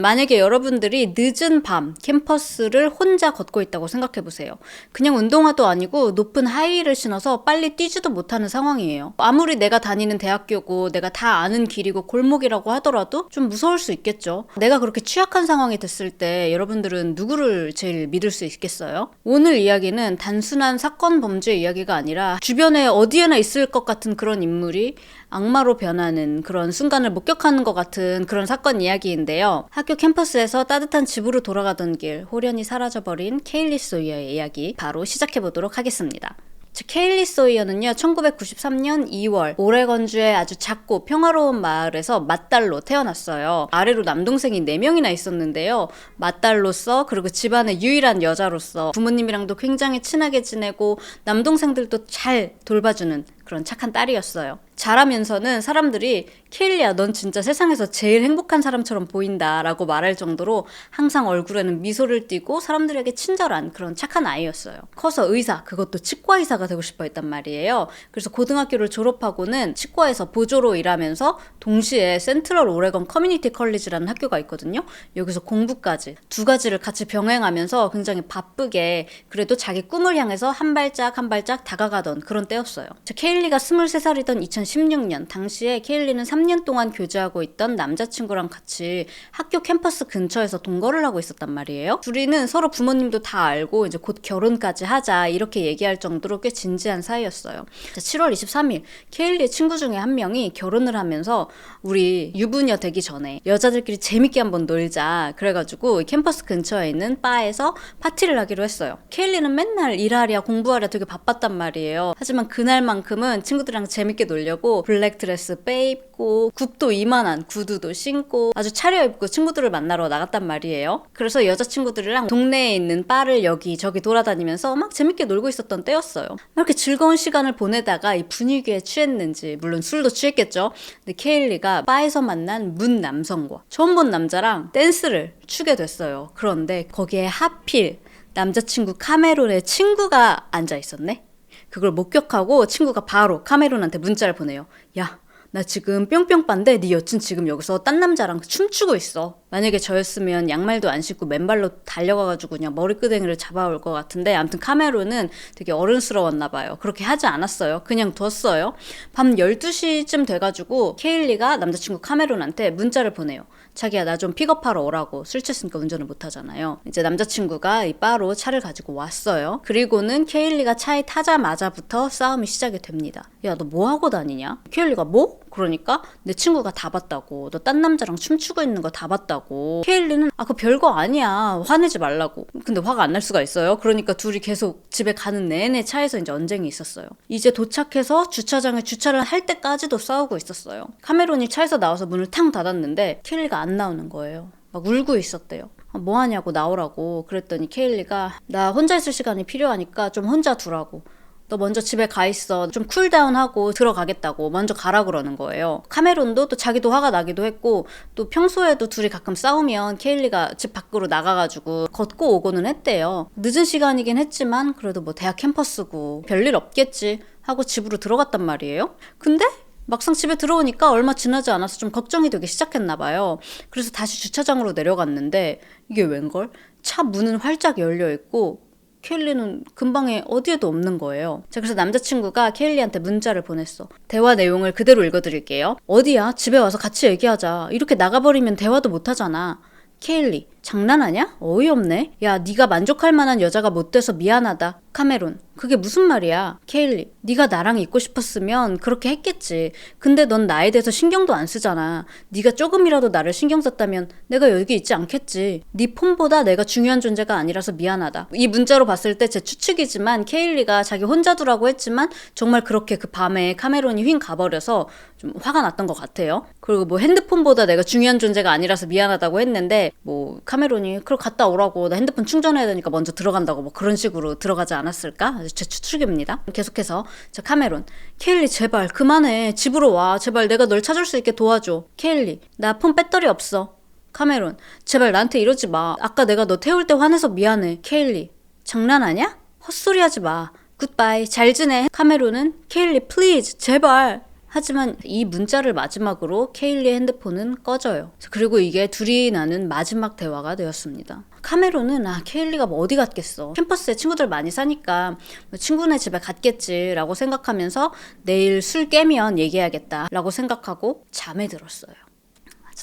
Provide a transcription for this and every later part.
만약에 여러분들이 늦은 밤 캠퍼스를 혼자 걷고 있다고 생각해보세요. 그냥 운동화도 아니고 높은 하이힐을 신어서 빨리 뛰지도 못하는 상황이에요. 아무리 내가 다니는 대학교고 내가 다 아는 길이고 골목이라고 하더라도 좀 무서울 수 있겠죠. 내가 그렇게 취약한 상황이 됐을 때 여러분들은 누구를 제일 믿을 수 있겠어요? 오늘 이야기는 단순한 사건 범죄 이야기가 아니라 주변에 어디에나 있을 것 같은 그런 인물이 악마로 변하는 그런 순간을 목격하는 것 같은 그런 사건 이야기인데요. 학교 캠퍼스에서 따뜻한 집으로 돌아가던 길, 홀연히 사라져버린 케일리 소이어의 이야기 바로 시작해보도록 하겠습니다. 케일리 소이어는요, 1993년 2월 오레건주의 아주 작고 평화로운 마을에서 맏딸로 태어났어요. 아래로 남동생이 4명이나 있었는데요. 맏딸로서 그리고 집안의 유일한 여자로서 부모님이랑도 굉장히 친하게 지내고 남동생들도 잘 돌봐주는 그런 착한 딸이었어요. 자라면서는 사람들이 케일리야, 넌 진짜 세상에서 제일 행복한 사람처럼 보인다 라고 말할 정도로 항상 얼굴에는 미소를 띠고 사람들에게 친절한 그런 착한 아이였어요. 커서 의사, 그것도 치과의사가 되고 싶어 했단 말이에요. 그래서 고등학교를 졸업하고는 치과에서 보조로 일하면서 동시에 센트럴 오레건 커뮤니티 컬리지라는 학교가 있거든요. 여기서 공부까지 두 가지를 같이 병행하면서 굉장히 바쁘게 그래도 자기 꿈을 향해서 한 발짝 한 발짝 다가가던 그런 때였어요. 케일리가 23살이던 2016년 당시에 케일리는 3년 동안 교제하고 있던 남자친구랑 같이 학교 캠퍼스 근처에서 동거를 하고 있었단 말이에요. 둘이는 서로 부모님도 다 알고 이제 곧 결혼까지 하자 이렇게 얘기할 정도로 꽤 진지한 사이였어요. 7월 23일 케일리의 친구 중에 한 명이 결혼을 하면서 우리 유부녀 되기 전에 여자들끼리 재밌게 한번 놀자 그래가지고 캠퍼스 근처에 있는 바에서 파티를 하기로 했어요. 케일리는 맨날 일하랴 공부하랴 되게 바빴단 말이에요. 하지만 그날만큼은 친구들이랑 재밌게 놀려고 블랙드레스 빼입고 굽도 이만한 구두도 신고 아주 차려입고 친구들을 만나러 나갔단 말이에요. 그래서 여자친구들이랑 동네에 있는 바를 여기저기 돌아다니면서 막 재밌게 놀고 있었던 때였어요. 이렇게 즐거운 시간을 보내다가 이 분위기에 취했는지, 물론 술도 취했겠죠. 근데 케일리가 바에서 만난 문 남성과 처음 본 남자랑 댄스를 추게 됐어요. 그런데 거기에 하필 남자친구 카메론의 친구가 앉아 있었네. 그걸 목격하고 친구가 바로 카메론한테 문자를 보내요. 야, 나 지금 뿅뿅빠인데 네 여친 지금 여기서 딴 남자랑 춤추고 있어. 만약에 저였으면 양말도 안 신고 맨발로 달려가가지고 그냥 머리끄댕이를 잡아올 것 같은데 아무튼 카메론은 되게 어른스러웠나 봐요. 그렇게 하지 않았어요. 그냥 뒀어요. 밤 12시쯤 돼가지고 케일리가 남자친구 카메론한테 문자를 보내요. 자기야, 나 좀 픽업하러 오라고. 술 취했으니까 운전을 못하잖아요. 이제 남자친구가 이 바로 차를 가지고 왔어요. 그리고는 케일리가 차에 타자마자부터 싸움이 시작이 됩니다. 야, 너 뭐 하고 다니냐? 케일리가 뭐? 그러니까 내 친구가 다 봤다고. 너 딴 남자랑 춤추고 있는 거 다 봤다고. 케일리는 그거 별거 아니야. 화내지 말라고. 근데 화가 안 날 수가 있어요. 그러니까 둘이 계속 집에 가는 내내 차에서 이제 언쟁이 있었어요. 이제 도착해서 주차장에 주차를 할 때까지도 싸우고 있었어요. 카메론이 차에서 나와서 문을 탕 닫았는데 케일리가 안 나오는 거예요. 막 울고 있었대요. 뭐 하냐고 나오라고. 그랬더니 케일리가 나 혼자 있을 시간이 필요하니까 좀 혼자 두라고. 너 먼저 집에 가 있어. 좀 쿨다운하고 들어가겠다고 먼저 가라 그러는 거예요. 카메론도 또 자기도 화가 나기도 했고 또 평소에도 둘이 가끔 싸우면 케일리가 집 밖으로 나가가지고 걷고 오고는 했대요. 늦은 시간이긴 했지만 그래도 뭐 대학 캠퍼스고 별일 없겠지 하고 집으로 들어갔단 말이에요. 근데 막상 집에 들어오니까 얼마 지나지 않아서 좀 걱정이 되기 시작했나 봐요. 그래서 다시 주차장으로 내려갔는데 이게 웬걸? 차 문은 활짝 열려있고 케일리는 근방에 어디에도 없는 거예요. 자, 그래서 남자친구가 케일리한테 문자를 보냈어. 대화 내용을 그대로 읽어드릴게요. 어디야? 집에 와서 같이 얘기하자. 이렇게 나가버리면 대화도 못하잖아. 케일리, 장난하냐? 어이없네. 야, 네가 만족할 만한 여자가 못 돼서 미안하다. 카메론, 그게 무슨 말이야? 케일리, 네가 나랑 있고 싶었으면 그렇게 했겠지. 근데 넌 나에 대해서 신경도 안 쓰잖아. 네가 조금이라도 나를 신경 썼다면 내가 여기 있지 않겠지. 네 폰보다 내가 중요한 존재가 아니라서 미안하다. 이 문자로 봤을 때 제 추측이지만 케일리가 자기 혼자 두라고 했지만 정말 그렇게 그 밤에 카메론이 휙 가버려서 좀 화가 났던 것 같아요. 그리고 뭐 핸드폰보다 내가 중요한 존재가 아니라서 미안하다고 했는데 뭐 카메론이 그걸 갔다 오라고, 나 핸드폰 충전해야 되니까 먼저 들어간다고 뭐 그런 식으로 들어가지 않았을까? 제 추측입니다. 계속해서 자, 카메론, 케일리 제발 그만해. 집으로 와. 제발 내가 널 찾을 수 있게 도와줘. 케일리, 나 폰 배터리 없어. 카메론, 제발 나한테 이러지 마. 아까 내가 너 태울 때 화내서 미안해. 케일리, 장난하냐? 헛소리 하지 마. 굿바이. 잘 지내. 카메론은 케일리 플리즈 제발. 하지만 이 문자를 마지막으로 케일리의 핸드폰은 꺼져요. 그리고 이게 둘이 나눈 마지막 대화가 되었습니다. 카메론은 케일리가 뭐 어디 갔겠어. 캠퍼스에 친구들 많이 사니까 친구네 집에 갔겠지 라고 생각하면서 내일 술 깨면 얘기해야겠다 라고 생각하고 잠에 들었어요.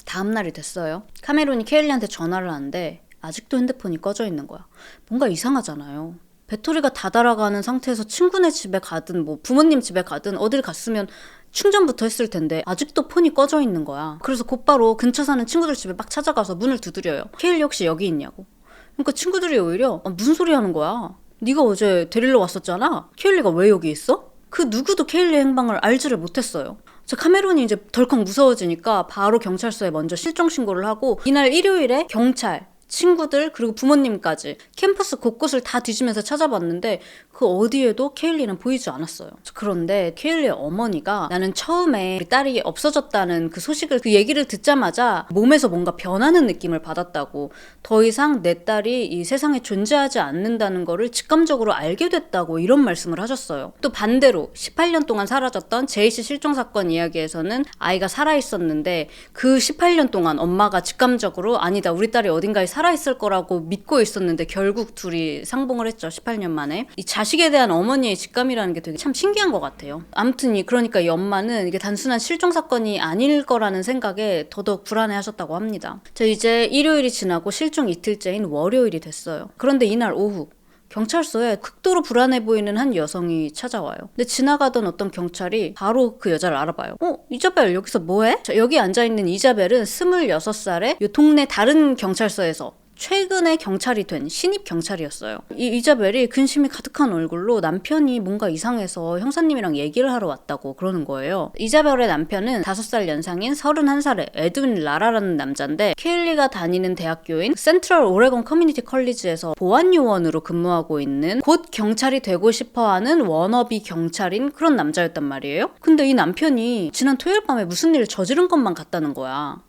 다음날이 됐어요. 카메론이 케일리한테 전화를 하는데 아직도 핸드폰이 꺼져 있는 거야. 뭔가 이상하잖아요. 배터리가 다 달아가는 상태에서 친구네 집에 가든 뭐 부모님 집에 가든 어딜 갔으면 충전부터 했을 텐데 아직도 폰이 꺼져 있는 거야. 그래서 곧바로 근처 사는 친구들 집에 막 찾아가서 문을 두드려요. 케일리 혹시 여기 있냐고. 그러니까 친구들이 오히려 무슨 소리 하는 거야. 네가 어제 데리러 왔었잖아. 케일리가 왜 여기 있어? 그 누구도 케일리의 행방을 알지를 못했어요. 카메론이 이제 덜컥 무서워지니까 바로 경찰서에 먼저 실종 신고를 하고 이날 일요일에 경찰, 친구들 그리고 부모님까지 캠퍼스 곳곳을 다 뒤지면서 찾아봤는데 그 어디에도 케일리는 보이지 않았어요. 그런데 케일리의 어머니가 나는 처음에 우리 딸이 없어졌다는 그 소식을 그 얘기를 듣자마자 몸에서 뭔가 변하는 느낌을 받았다고, 더 이상 내 딸이 이 세상에 존재하지 않는다는 거를 직감적으로 알게 됐다고 이런 말씀을 하셨어요. 또 반대로 18년 동안 사라졌던 제이씨 실종 사건 이야기에서는 아이가 살아있었는데 그 18년 동안 엄마가 직감적으로 아니다 우리 딸이 어딘가에 살아있을 거라고 믿고 있었는데 결국 둘이 상봉을 했죠. 18년 만에. 이 자식에 대한 어머니의 직감이라는 게 되게 참 신기한 것 같아요. 아무튼 그러니까 이 엄마는 이게 단순한 실종 사건이 아닐 거라는 생각에 더더욱 불안해하셨다고 합니다. 이제 일요일이 지나고 실종 이틀째인 월요일이 됐어요. 그런데 이날 오후 경찰서에 극도로 불안해 보이는 한 여성이 찾아와요. 근데 지나가던 어떤 경찰이 바로 그 여자를 알아봐요. 이자벨 여기서 뭐해? 여기 앉아있는 이자벨은 26살에 이 동네 다른 경찰서에서 최근에 경찰이 된 신입 경찰이었어요. 이 이자벨이 근심이 가득한 얼굴로 남편이 뭔가 이상해서 형사님이랑 얘기를 하러 왔다고 그러는 거예요. 이자벨의 남편은 5살 연상인 31살의 에드윈 라라라는 남자인데 케일리가 다니는 대학교인 센트럴 오레곤 커뮤니티 컬리지에서 보안요원으로 근무하고 있는 곧 경찰이 되고 싶어하는 워너비 경찰인 그런 남자였단 말이에요. 근데 이 남편이 지난 토요일 밤에 무슨 일을 저지른 것만 같다는 거야.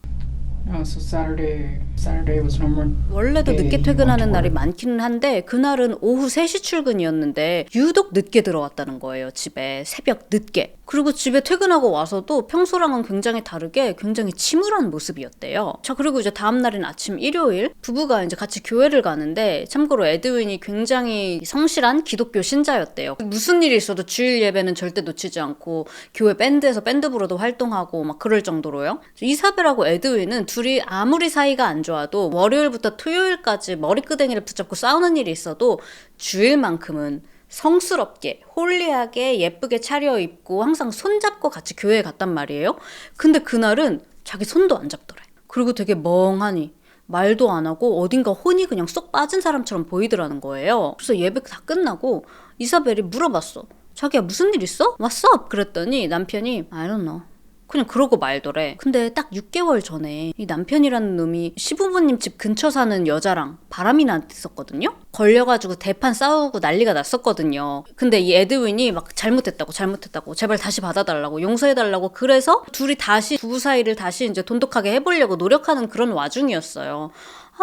So Saturday was normal. 원래도 늦게 퇴근하는 날이 많기는 한데 그날은 오후 3시 출근이었는데 유독 늦게 들어왔다는 거예요. 집에 새벽 늦게. 그리고 집에 퇴근하고 와서도 평소랑은 굉장히 다르게 굉장히 침울한 모습이었대요. 그리고 이제 다음 날인 아침 일요일 부부가 이제 같이 교회를 가는데 참고로 에드윈이 굉장히 성실한 기독교 신자였대요. 무슨 일이 있어도 주일 예배는 절대 놓치지 않고 교회 밴드에서 밴드부로도 활동하고 막 그럴 정도로요. 이사벨하고 에드윈은 둘이 아무리 사이가 안 좋아도 월요일부터 토요일까지 머리끄댕이를 붙잡고 싸우는 일이 있어도 주일만큼은 성스럽게 홀리하게 예쁘게 차려입고 항상 손잡고 같이 교회에 갔단 말이에요. 근데 그날은 자기 손도 안 잡더래. 그리고 되게 멍하니 말도 안 하고 어딘가 혼이 그냥 쏙 빠진 사람처럼 보이더라는 거예요. 그래서 예배 다 끝나고 이사벨이 물어봤어. 자기야 무슨 일 있어? What's up? 그랬더니 남편이 I don't know. 그냥 그러고 말더래. 근데 딱 6개월 전에 이 남편이라는 놈이 시부모님 집 근처 사는 여자랑 바람이 났었거든요. 걸려가지고 대판 싸우고 난리가 났었거든요. 근데 이 에드윈이 막 잘못했다고 제발 다시 받아달라고 용서해달라고 그래서 둘이 다시 부부 사이를 다시 이제 돈독하게 해보려고 노력하는 그런 와중이었어요.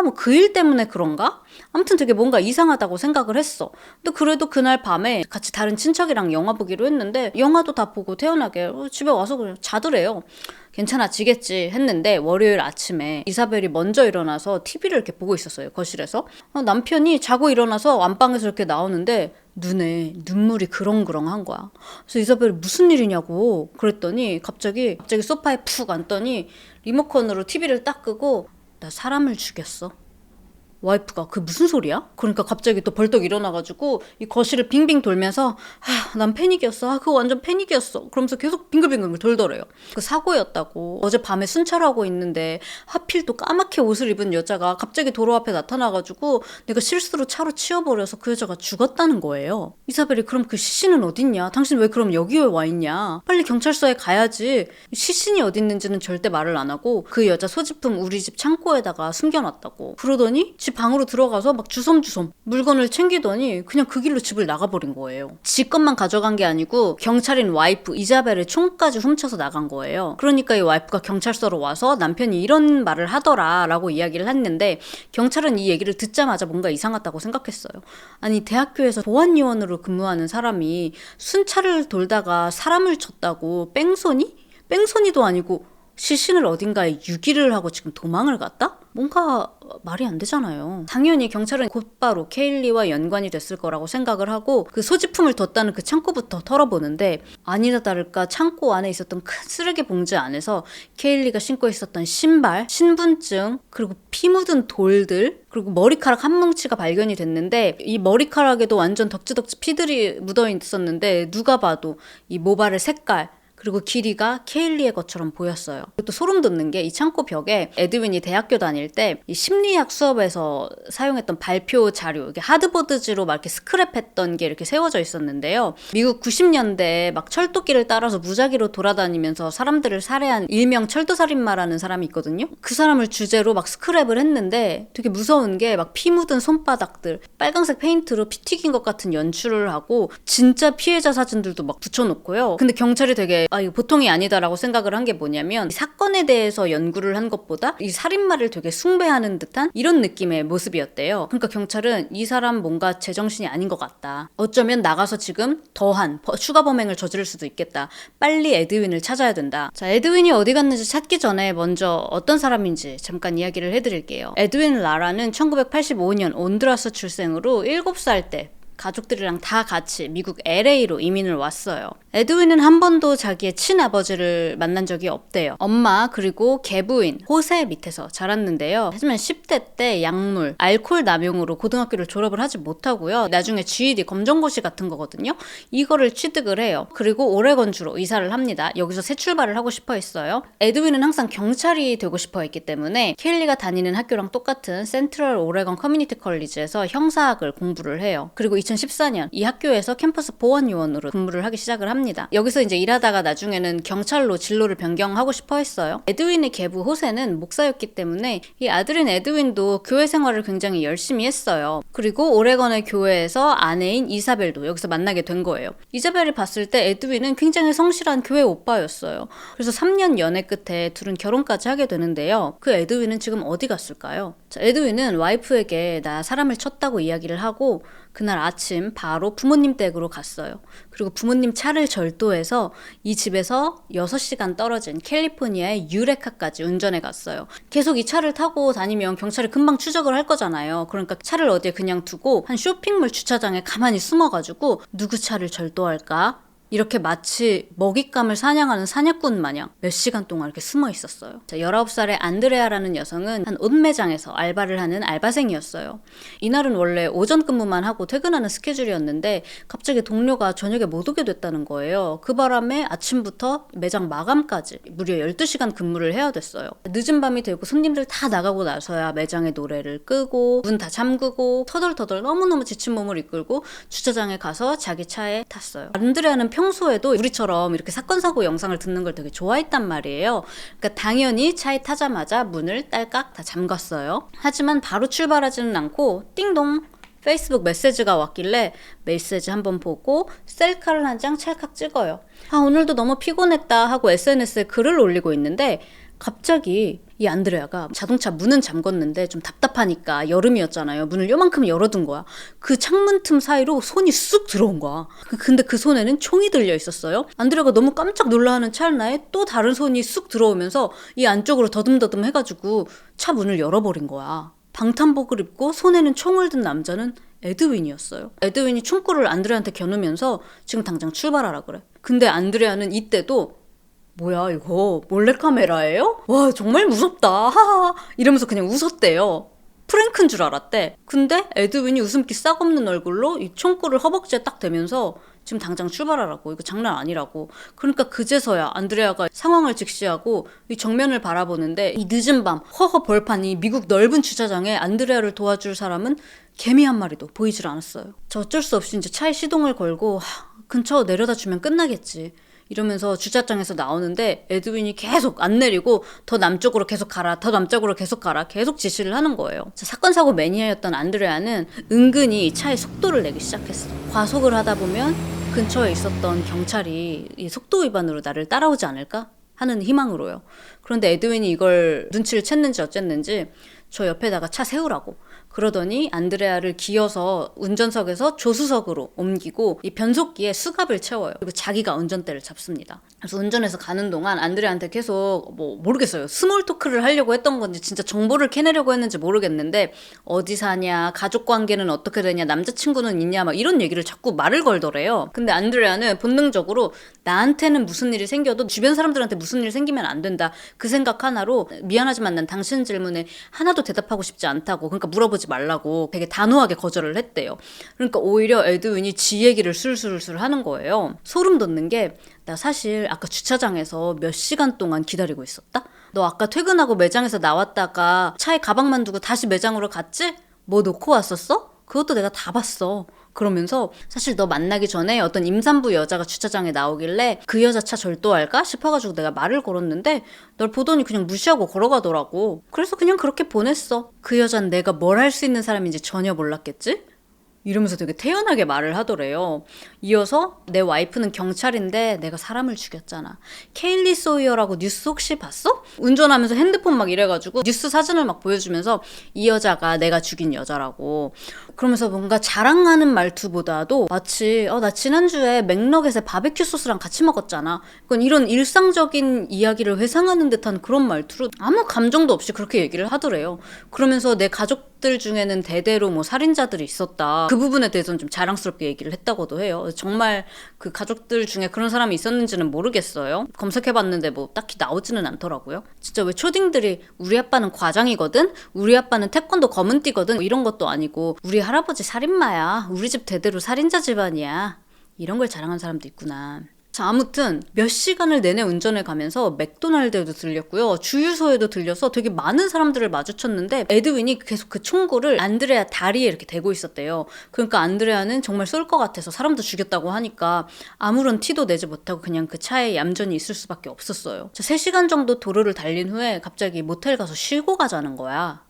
뭐 그 일 때문에 그런가? 아무튼 되게 뭔가 이상하다고 생각을 했어. 근데 그래도 그날 밤에 같이 다른 친척이랑 영화 보기로 했는데 영화도 다 보고 태연하게 집에 와서 그냥 자더래요. 괜찮아지겠지 했는데 월요일 아침에 이사벨이 먼저 일어나서 TV를 이렇게 보고 있었어요. 거실에서. 남편이 자고 일어나서 안방에서 이렇게 나오는데 눈에 눈물이 그렁그렁한 거야. 그래서 이사벨이 무슨 일이냐고 그랬더니 갑자기 소파에 푹 앉더니 리모컨으로 TV를 딱 끄고 나 사람을 죽였어. 와이프가 그 무슨 소리야? 그러니까 갑자기 또 벌떡 일어나가지고 이 거실을 빙빙 돌면서 난 패닉이었어. 그거 완전 패닉이었어. 그러면서 계속 빙글빙글 돌더래요. 그 사고였다고. 어젯밤에 순찰하고 있는데 하필 또 까맣게 옷을 입은 여자가 갑자기 도로 앞에 나타나가지고 내가 실수로 차로 치워버려서 그 여자가 죽었다는 거예요. 이사벨이 그럼 그 시신은 어딨냐? 당신 왜 그럼 여기에 와 있냐? 빨리 경찰서에 가야지. 시신이 어딨는지는 절대 말을 안 하고 그 여자 소지품 우리 집 창고에다가 숨겨놨다고. 그러더니 집 집 방으로 들어가서 막 주섬주섬 물건을 챙기더니 그냥 그 길로 집을 나가버린 거예요. 지 것만 가져간 게 아니고 경찰인 와이프 이자벨의 총까지 훔쳐서 나간 거예요. 그러니까 이 와이프가 경찰서로 와서 남편이 이런 말을 하더라 라고 이야기를 했는데 경찰은 이 얘기를 듣자마자 뭔가 이상하다고 생각했어요. 아니 대학교에서 보안요원으로 근무하는 사람이 순찰을 돌다가 사람을 쳤다고 뺑소니? 뺑소니도 아니고 시신을 어딘가에 유기를 하고 지금 도망을 갔다? 뭔가 말이 안 되잖아요. 당연히 경찰은 곧바로 케일리와 연관이 됐을 거라고 생각을 하고 그 소지품을 뒀다는 그 창고부터 털어보는데 아니나 다를까 창고 안에 있었던 큰 쓰레기 봉지 안에서 케일리가 신고 있었던 신발, 신분증, 그리고 피 묻은 돌들, 그리고 머리카락 한 뭉치가 발견이 됐는데 이 머리카락에도 완전 덕지덕지 피들이 묻어 있었는데 누가 봐도 이 모발의 색깔 그리고 길이가 케일리의 것처럼 보였어요. 또 소름 돋는 게 이 창고 벽에 에드윈이 대학교 다닐 때 이 심리학 수업에서 사용했던 발표 자료, 이게 하드보드지로 막 이렇게 스크랩했던 게 이렇게 세워져 있었는데요. 미국 90년대에 막 철도길을 따라서 무작위로 돌아다니면서 사람들을 살해한 일명 철도살인마라는 사람이 있거든요. 그 사람을 주제로 막 스크랩을 했는데 되게 무서운 게 막 피 묻은 손바닥들, 빨강색 페인트로 피 튀긴 것 같은 연출을 하고 진짜 피해자 사진들도 막 붙여놓고요. 근데 경찰이 되게 이거 보통이 아니다라고 생각을 한 게 뭐냐면 이 사건에 대해서 연구를 한 것보다 이 살인마를 되게 숭배하는 듯한 이런 느낌의 모습이었대요. 그러니까 경찰은 이 사람 뭔가 제정신이 아닌 것 같다. 어쩌면 나가서 지금 더한 추가 범행을 저지를 수도 있겠다. 빨리 에드윈을 찾아야 된다. 자, 에드윈이 어디 갔는지 찾기 전에 먼저 어떤 사람인지 잠깐 이야기를 해드릴게요. 에드윈 라라는 1985년 온두라스 출생으로 7살 때 가족들이랑 다 같이 미국 LA로 이민을 왔어요. 에드윈은 한 번도 자기의 친아버지를 만난 적이 없대요. 엄마 그리고 계부인 호세 밑에서 자랐는데요. 하지만 10대 때 약물, 알코올 남용으로 고등학교를 졸업을 하지 못하고요. 나중에 GED 검정고시 같은 거거든요. 이거를 취득을 해요. 그리고 오레건주로 이사를 합니다. 여기서 새 출발을 하고 싶어 했어요. 에드윈은 항상 경찰이 되고 싶어 했기 때문에 케일리가 다니는 학교랑 똑같은 센트럴 오레건 커뮤니티 컬리지에서 형사학을 공부를 해요. 그리고 2014년 이 학교에서 캠퍼스 보안요원으로 근무를 하기 시작을 합니다. 여기서 이제 일하다가 나중에는 경찰로 진로를 변경하고 싶어 했어요. 에드윈의 계부 호세는 목사였기 때문에 이 아들인 에드윈도 교회 생활을 굉장히 열심히 했어요. 그리고 오레건의 교회에서 아내인 이사벨도 여기서 만나게 된 거예요. 이사벨을 봤을 때 에드윈은 굉장히 성실한 교회 오빠였어요. 그래서 3년 연애 끝에 둘은 결혼까지 하게 되는데요. 그 에드윈은 지금 어디 갔을까요? 자, 에드윈은 와이프에게 나 사람을 쳤다고 이야기를 하고 그날 아침 바로 부모님 댁으로 갔어요. 그리고 부모님 차를 절도해서 이 집에서 6시간 떨어진 캘리포니아의 유레카까지 운전해 갔어요. 계속 이 차를 타고 다니면 경찰이 금방 추적을 할 거잖아요. 그러니까 차를 어디에 그냥 두고 한 쇼핑몰 주차장에 가만히 숨어가지고 누구 차를 절도할까? 이렇게 마치 먹잇감을 사냥하는 사냥꾼 마냥 몇 시간 동안 이렇게 숨어 있었어요. 자, 19살의 안드레아라는 여성은 한 옷 매장에서 알바를 하는 알바생이었어요. 이날은 원래 오전 근무만 하고 퇴근하는 스케줄이었는데 갑자기 동료가 저녁에 못 오게 됐다는 거예요. 그 바람에 아침부터 매장 마감까지 무려 12시간 근무를 해야 됐어요. 늦은 밤이 되고 손님들 다 나가고 나서야 매장의 노래를 끄고 문 다 잠그고 터덜터덜 너무너무 지친 몸을 이끌고 주차장에 가서 자기 차에 탔어요. 안드레아는 평소에도 우리처럼 이렇게 사건 사고 영상을 듣는 걸 되게 좋아했단 말이에요. 그러니까 당연히 차에 타자마자 문을 딸깍 다 잠갔어요. 하지만 바로 출발하지는 않고 띵동 페이스북 메시지가 왔길래 메시지 한번 보고 셀카를 한 장 찰칵 찍어요. 오늘도 너무 피곤했다 하고 SNS에 글을 올리고 있는데 갑자기 이 안드레아가 자동차 문은 잠궜는데 좀 답답하니까 여름이었잖아요. 문을 요만큼 열어둔 거야. 그 창문 틈 사이로 손이 쑥 들어온 거야. 근데 그 손에는 총이 들려 있었어요. 안드레아가 너무 깜짝 놀라는 찰나에 또 다른 손이 쑥 들어오면서 이 안쪽으로 더듬더듬 해가지고 차 문을 열어버린 거야. 방탄복을 입고 손에는 총을 든 남자는 에드윈이었어요. 에드윈이 총구를 안드레아한테 겨누면서 지금 당장 출발하라 그래. 근데 안드레아는 이때도 뭐야 이거 몰래카메라예요? 와 정말 무섭다 하하 이러면서 그냥 웃었대요. 프랭크인 줄 알았대. 근데 에드윈이 웃음기 싹 없는 얼굴로 이 총구를 허벅지에 딱 대면서 지금 당장 출발하라고 이거 장난 아니라고. 그러니까 그제서야 안드레아가 상황을 직시하고 이 정면을 바라보는데 이 늦은 밤 허허 벌판 이 미국 넓은 주차장에 안드레아를 도와줄 사람은 개미 한 마리도 보이질 않았어요. 저 어쩔 수 없이 이제 차에 시동을 걸고 근처 내려다 주면 끝나겠지 이러면서 주차장에서 나오는데 에드윈이 계속 안 내리고 더 남쪽으로 계속 가라, 더 남쪽으로 계속 가라, 계속 지시를 하는 거예요. 사건 사고 매니아였던 안드레아는 은근히 차의 속도를 내기 시작했어. 과속을 하다 보면 근처에 있었던 경찰이 이 속도 위반으로 나를 따라오지 않을까 하는 희망으로요. 그런데 에드윈이 이걸 눈치를 챘는지 어쨌는지 저 옆에다가 차 세우라고 그러더니 안드레아를 기어서 운전석에서 조수석으로 옮기고 이 변속기에 수갑을 채워요. 그리고 자기가 운전대를 잡습니다. 그래서 운전해서 가는 동안 안드레아한테 계속 모르겠어요. 스몰 토크를 하려고 했던 건지 진짜 정보를 캐내려고 했는지 모르겠는데 어디 사냐, 가족 관계는 어떻게 되냐, 남자친구는 있냐 막 이런 얘기를 자꾸 말을 걸더래요. 근데 안드레아는 본능적으로 나한테는 무슨 일이 생겨도 주변 사람들한테 무슨 일이 생기면 안 된다. 그 생각 하나로 미안하지만 난 당신 질문에 하나도 대답하고 싶지 않다고, 그러니까 물어보지 말라고 되게 단호하게 거절을 했대요. 그러니까 오히려 에드윈이 지 얘기를 술술술 하는 거예요. 소름 돋는 게 나 사실 아까 주차장에서 몇 시간 동안 기다리고 있었다? 너 아까 퇴근하고 매장에서 나왔다가 차에 가방만 두고 다시 매장으로 갔지? 뭐 놓고 왔었어? 그것도 내가 다 봤어. 그러면서 사실 너 만나기 전에 어떤 임산부 여자가 주차장에 나오길래 그 여자 차 절도할까 싶어가지고 내가 말을 걸었는데 널 보더니 그냥 무시하고 걸어가더라고. 그래서 그냥 그렇게 보냈어. 그 여잔 내가 뭘 할 수 있는 사람인지 전혀 몰랐겠지? 이러면서 되게 태연하게 말을 하더래요. 이어서 내 와이프는 경찰인데 내가 사람을 죽였잖아. 케일리 소이어라고 뉴스 혹시 봤어? 운전하면서 핸드폰 막 이래가지고 뉴스 사진을 막 보여주면서 이 여자가 내가 죽인 여자라고. 그러면서 뭔가 자랑하는 말투보다도 마치 나 지난주에 맥너겟에 바베큐 소스랑 같이 먹었잖아. 그건 이런 일상적인 이야기를 회상하는 듯한 그런 말투로 아무 감정도 없이 그렇게 얘기를 하더래요. 그러면서 내 가족들 중에는 대대로 뭐 살인자들이 있었다. 그 부분에 대해서는 좀 자랑스럽게 얘기를 했다고도 해요. 정말 그 가족들 중에 그런 사람이 있었는지는 모르겠어요. 검색해봤는데 뭐 딱히 나오지는 않더라고요. 진짜 왜 초딩들이 우리 아빠는 과장이거든? 우리 아빠는 태권도 검은띠거든? 뭐 이런 것도 아니고 우리 할아버지 살인마야. 우리 집 대대로 살인자 집안이야. 이런 걸 자랑한 사람도 있구나. 자, 아무튼 몇 시간을 내내 운전을 가면서 맥도날드에도 들렸고요. 주유소에도 들려서 되게 많은 사람들을 마주쳤는데 에드윈이 계속 그 총구를 안드레아 다리에 이렇게 대고 있었대요. 그러니까 안드레아는 정말 쏠 것 같아서 사람도 죽였다고 하니까 아무런 티도 내지 못하고 그냥 그 차에 얌전히 있을 수밖에 없었어요. 자, 3시간 정도 도로를 달린 후에 갑자기 모텔 가서 쉬고 가자는 거야.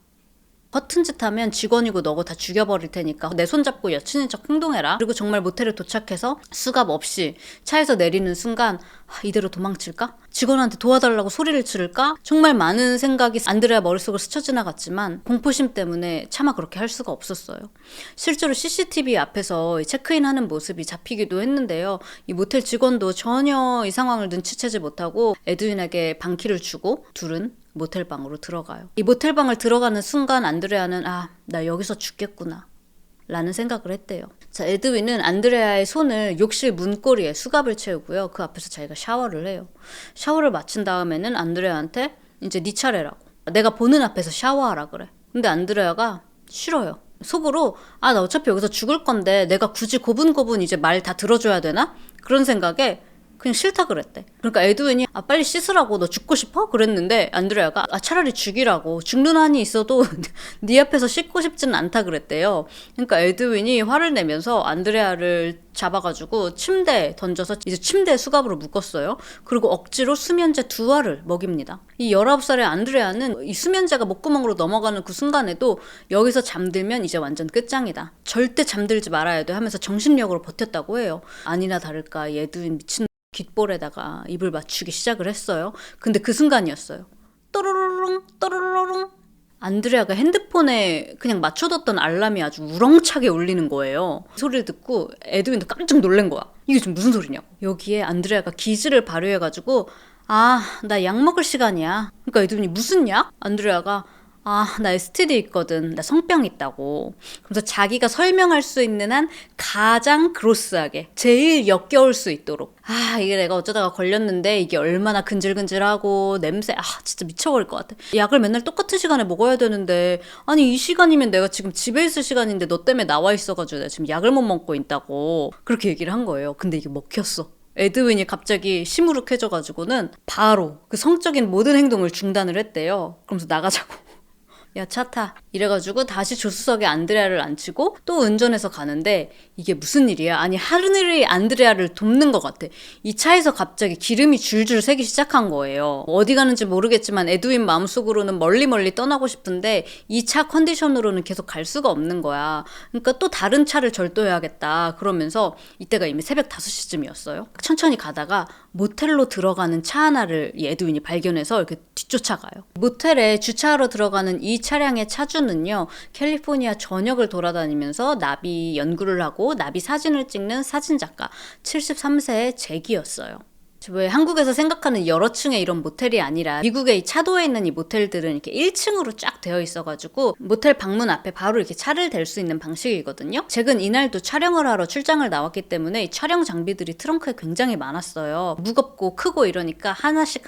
허튼 짓 하면 직원이고 너고 다 죽여버릴 테니까 내 손잡고 여친인 척 행동해라. 그리고 정말 모텔에 도착해서 수갑 없이 차에서 내리는 순간 이대로 도망칠까? 직원한테 도와달라고 소리를 지를까? 정말 많은 생각이 안드레아 머릿속을 스쳐 지나갔지만 공포심 때문에 차마 그렇게 할 수가 없었어요. 실제로 CCTV 앞에서 체크인하는 모습이 잡히기도 했는데요. 이 모텔 직원도 전혀 이 상황을 눈치채지 못하고 에드윈에게 방키를 주고 둘은 모텔방으로 들어가요. 이 모텔방을 들어가는 순간 안드레아는 나 여기서 죽겠구나 라는 생각을 했대요. 자, 에드윈은 안드레아의 손을 욕실 문고리에 수갑을 채우고요. 그 앞에서 자기가 샤워를 해요. 샤워를 마친 다음에는 안드레아한테 이제 네 차례라고. 내가 보는 앞에서 샤워하라 그래. 근데 안드레아가 싫어요. 속으로 나 어차피 여기서 죽을 건데 내가 굳이 고분고분 이제 말 다 들어줘야 되나? 그런 생각에 그냥 싫다 그랬대. 그러니까 에드윈이 빨리 씻으라고, 너 죽고 싶어? 그랬는데 안드레아가 차라리 죽이라고, 죽는 한이 있어도 네 앞에서 씻고 싶지는 않다 그랬대요. 그러니까 에드윈이 화를 내면서 안드레아를 잡아가지고 침대에 던져서 이제 침대에 수갑으로 묶었어요. 그리고 억지로 수면제 2알을 먹입니다. 이 19살의 안드레아는 이 수면제가 목구멍으로 넘어가는 그 순간에도 여기서 잠들면 이제 완전 끝장이다. 절대 잠들지 말아야 돼 하면서 정신력으로 버텼다고 해요. 아니나 다를까 이 에드윈 미친 귓볼에다가 입을 맞추기 시작을 했어요. 근데 그 순간이었어요. 또로로롱 또로로롱. 안드레아가 핸드폰에 그냥 맞춰뒀던 알람이 아주 우렁차게 울리는 거예요. 소리를 듣고 에드윈도 깜짝 놀란 거야. 이게 지금 무슨 소리냐고. 여기에 안드레아가 기지를 발휘해가지고 나 약 먹을 시간이야. 그러니까 에드윈이 무슨 약? 안드레아가 나 STD 있거든. 나 성병 있다고. 그래서 자기가 설명할 수 있는 한 가장 그로스하게 제일 역겨울 수 있도록 이게 내가 어쩌다가 걸렸는데 이게 얼마나 근질근질하고 냄새 진짜 미쳐버릴 것 같아. 약을 맨날 똑같은 시간에 먹어야 되는데 아니 이 시간이면 내가 지금 집에 있을 시간인데 너 때문에 나와 있어가지고 내가 지금 약을 못 먹고 있다고 그렇게 얘기를 한 거예요. 근데 이게 먹혔어. 에드윈이 갑자기 시무룩해져가지고는 바로 그 성적인 모든 행동을 중단을 했대요. 그러면서 나가자고. 야, 차 타. 이래가지고 다시 조수석에 안드레아를 앉히고 또 운전해서 가는데 이게 무슨 일이야? 아니, 하늘이 안드레아를 돕는 것 같아. 이 차에서 갑자기 기름이 줄줄 새기 시작한 거예요. 어디 가는지 모르겠지만 에드윈 마음속으로는 멀리 떠나고 싶은데 이 차 컨디션으로는 계속 갈 수가 없는 거야. 그러니까 또 다른 차를 절도해야겠다. 그러면서 이때가 이미 새벽 5시쯤이었어요. 천천히 가다가 모텔로 들어가는 차 하나를 이 에드윈이 발견해서 이렇게 뒤쫓아가요. 모텔에 주차하러 들어가는 이 차량의 차주는요, 캘리포니아 전역을 돌아다니면서 나비 연구를 하고 나비 사진을 찍는 사진작가 73세의 잭이었어요. 왜 한국에서 생각하는 여러 층의 이런 모텔이 아니라 미국의 이 차도에 있는 이 모텔들은 이렇게 1층으로 쫙 되어 있어가지고 모텔 방문 앞에 바로 이렇게 차를 댈 수 있는 방식이거든요. 잭은 이날도 촬영을 하러 출장을 나왔기 때문에 이 촬영 장비들이 트렁크에 굉장히 많았어요. 무겁고 크고 이러니까 하나씩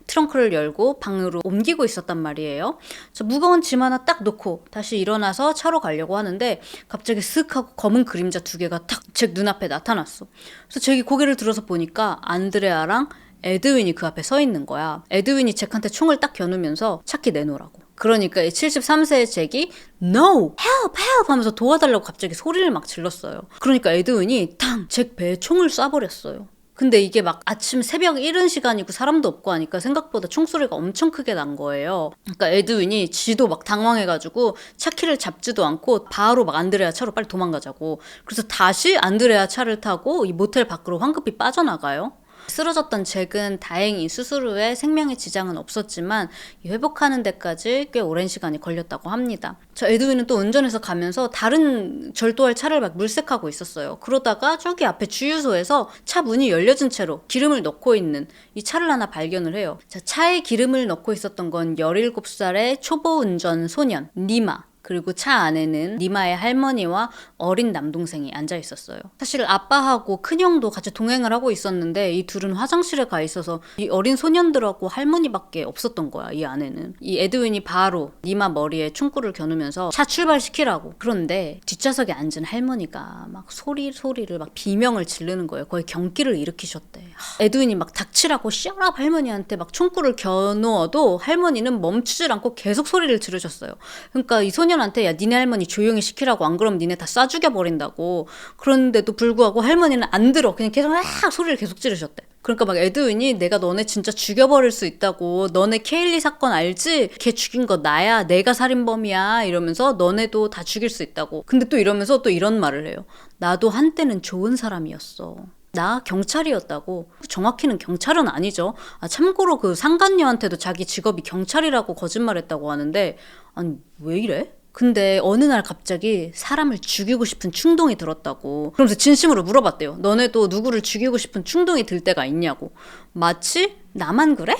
트렁크를 열고 방으로 옮기고 있었단 말이에요. 저 무거운 짐 하나 딱 놓고 다시 일어나서 차로 가려고 하는데 갑자기 쓱 하고 검은 그림자 2개가 탁 잭 눈앞에 나타났어. 그래서 잭이 고개를 들어서 보니까 안드레아랑 에드윈이 그 앞에 서 있는 거야. 에드윈이 잭한테 총을 딱 겨누면서 차키 내놓으라고. 그러니까 이 73세의 잭이 No! Help! Help! 하면서 도와달라고 갑자기 소리를 막 질렀어요. 그러니까 에드윈이 탕! 잭 배에 총을 쏴버렸어요. 근데 이게 막 아침 새벽 이른 시간이고 사람도 없고 하니까 생각보다 총소리가 엄청 크게 난 거예요. 그러니까 에드윈이 지도 막 당황해가지고 차키를 잡지도 않고 바로 막 안드레아 차로 빨리 도망가자고. 그래서 다시 안드레아 차를 타고 이 모텔 밖으로 황급히 빠져나가요. 쓰러졌던 잭은 다행히 수술 후에 생명에 지장은 없었지만 회복하는 데까지 꽤 오랜 시간이 걸렸다고 합니다. 저 에드윈은 또 운전해서 가면서 다른 절도할 차를 막 물색하고 있었어요. 그러다가 저기 앞에 주유소에서 차 문이 열려진 채로 기름을 넣고 있는 이 차를 하나 발견을 해요. 자, 차에 기름을 넣고 있었던 건 17살의 초보 운전 소년 니마. 그리고 차 안에는 니마의 할머니와 어린 남동생이 앉아 있었어요. 사실 아빠하고 큰형도 같이 동행을 하고 있었는데 이 둘은 화장실에 가 있어서 이 어린 소년들하고 할머니밖에 없었던 거야, 이 안에는. 이 에드윈이 바로 니마 머리에 총구를 겨누면서 차 출발시키라고. 그런데 뒷좌석에 앉은 할머니가 막 소리를 막 비명을 지르는 거예요. 거의 경기를 일으키셨대. 에드윈이 막 닥치라고 Shut up 할머니한테 막 총구를 겨누어도 할머니는 멈추질 않고 계속 소리를 지르셨어요. 그러니까 이 소년한테 야, 니네 할머니 조용히 시키라고, 안 그러면 니네 다 쏴 죽여버린다고. 그런데도 불구하고 할머니는 안 들어. 그냥 계속 소리를 계속 지르셨대. 그러니까 막 에드윈이 내가 너네 진짜 죽여버릴 수 있다고. 너네 케일리 사건 알지? 걔 죽인 거 나야. 내가 살인범이야. 이러면서 너네도 다 죽일 수 있다고. 근데 또 이러면서 또 이런 말을 해요. 나도 한때는 좋은 사람이었어. 나 경찰이었다고. 정확히는 경찰은 아니죠. 참고로 그 상간녀한테도 자기 직업이 경찰이라고 거짓말했다고 하는데, 아니 왜 이래? 근데 어느 날 갑자기 사람을 죽이고 싶은 충동이 들었다고. 그러면서 진심으로 물어봤대요. 너네도 누구를 죽이고 싶은 충동이 들 때가 있냐고. 마치 나만 그래?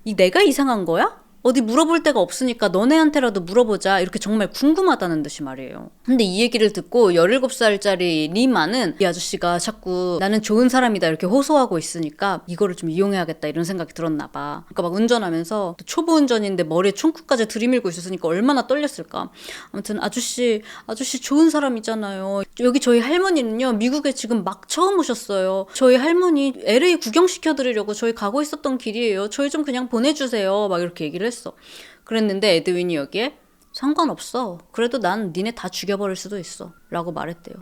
내가 이상한 거야? 어디 물어볼 데가 없으니까 너네한테라도 물어보자. 이렇게 정말 궁금하다는 듯이 말이에요. 근데 이 얘기를 듣고 17살짜리 리마는 이 아저씨가 자꾸 나는 좋은 사람이다 이렇게 호소하고 있으니까 이거를 좀 이용해야겠다 이런 생각이 들었나 봐. 그러니까 막 운전하면서 초보 운전인데 머리에 총구까지 들이밀고 있었으니까 얼마나 떨렸을까. 아무튼 아저씨 좋은 사람이잖아요. 여기 저희 할머니는요, 미국에 지금 막 처음 오셨어요. 저희 할머니 LA 구경시켜드리려고 저희 가고 있었던 길이에요. 저희 좀 그냥 보내주세요. 막 이렇게 얘기를 했어. 그랬는데 에드윈이 여기에 상관없어. 그래도 난 니네 다 죽여버릴 수도 있어. 라고 말했대요.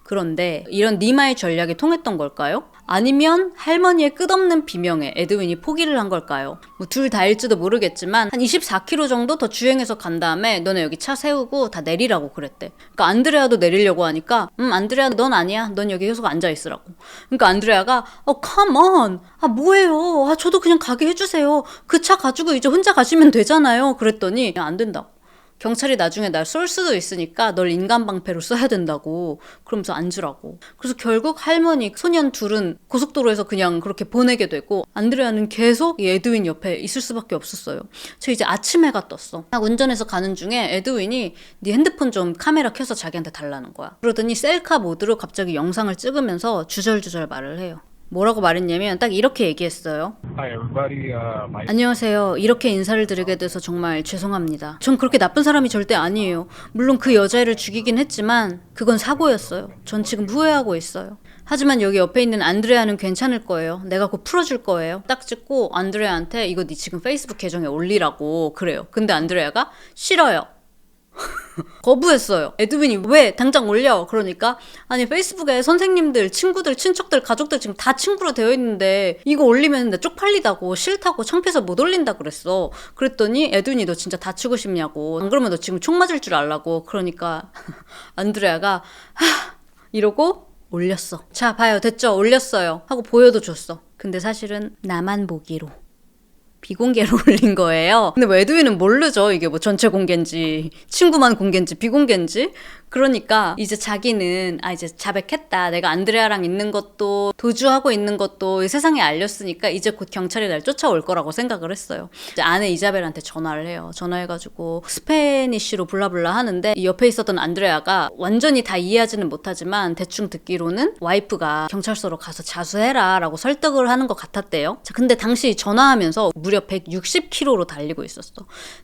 그런데 이런 니마의 전략이 통했던 걸까요? 아니면 할머니의 끝없는 비명에 에드윈이 포기를 한 걸까요? 뭐 둘 다일지도 모르겠지만 한 24km 정도 더 주행해서 간 다음에 너네 여기 차 세우고 다 내리라고 그랬대. 그러니까 안드레아도 내리려고 하니까 안드레아 넌 아니야. 넌 여기 계속 앉아있으라고. 그러니까 안드레아가 come on. 뭐예요. 저도 그냥 가게 해주세요. 그 차 가지고 이제 혼자 가시면 되잖아요. 그랬더니 안 된다고. 경찰이 나중에 날 쏠 수도 있으니까 널 인간방패로 써야 된다고. 그러면서 앉으라고. 그래서 결국 할머니, 소년 둘은 고속도로에서 그냥 그렇게 보내게 되고 안드레아는 계속 이 에드윈 옆에 있을 수밖에 없었어요. 저 이제 아침 해가 떴어. 막 운전해서 가는 중에 에드윈이 네 핸드폰 좀 카메라 켜서 자기한테 달라는 거야. 그러더니 셀카 모드로 갑자기 영상을 찍으면서 주절주절 말을 해요. 뭐라고 말했냐면 딱 이렇게 얘기했어요. Hi everybody. My 안녕하세요. 이렇게 인사를 드리게 돼서 정말 죄송합니다. 전 그렇게 나쁜 사람이 절대 아니에요. 물론 그 여자애를 죽이긴 했지만 그건 사고였어요. 전 지금 후회하고 있어요. 하지만 여기 옆에 있는 안드레아는 괜찮을 거예요. 내가 곧 풀어줄 거예요. 딱 찍고 안드레아한테 이거 네 지금 페이스북 계정에 올리라고 그래요. 근데 안드레아가 싫어요. 거부했어요. 에드윈이 왜 당장 올려? 그러니까 아니 페이스북에 선생님들, 친구들, 친척들, 가족들 지금 다 친구로 되어 있는데 이거 올리면 나 쪽팔리다고 싫다고 창피해서 못 올린다 그랬어. 그랬더니 에드윈이 너 진짜 다치고 싶냐고. 안 그러면 너 지금 총 맞을 줄 알라고. 그러니까 안드레아가 이러고 올렸어. 자 봐요 됐죠? 올렸어요. 하고 보여도 줬어. 근데 사실은 나만 보기로 비공개로 올린 거예요. 근데 뭐 에드윈은 모르죠. 이게 뭐 전체 공개인지 친구만 공개인지 비공개인지. 그러니까 이제 자기는 이제 자백했다. 내가 안드레아랑 있는 것도 도주하고 있는 것도 세상에 알렸으니까 이제 곧 경찰이 날 쫓아올 거라고 생각을 했어요. 이제 아내 이자벨한테 전화를 해요. 전화해가지고 스페니쉬로 블라블라 하는데 이 옆에 있었던 안드레아가 완전히 다 이해하지는 못하지만 대충 듣기로는 와이프가 경찰서로 가서 자수해라 라고 설득을 하는 것 같았대요. 자, 근데 당시 전화하면서 무려 160km로 달리고 있었어.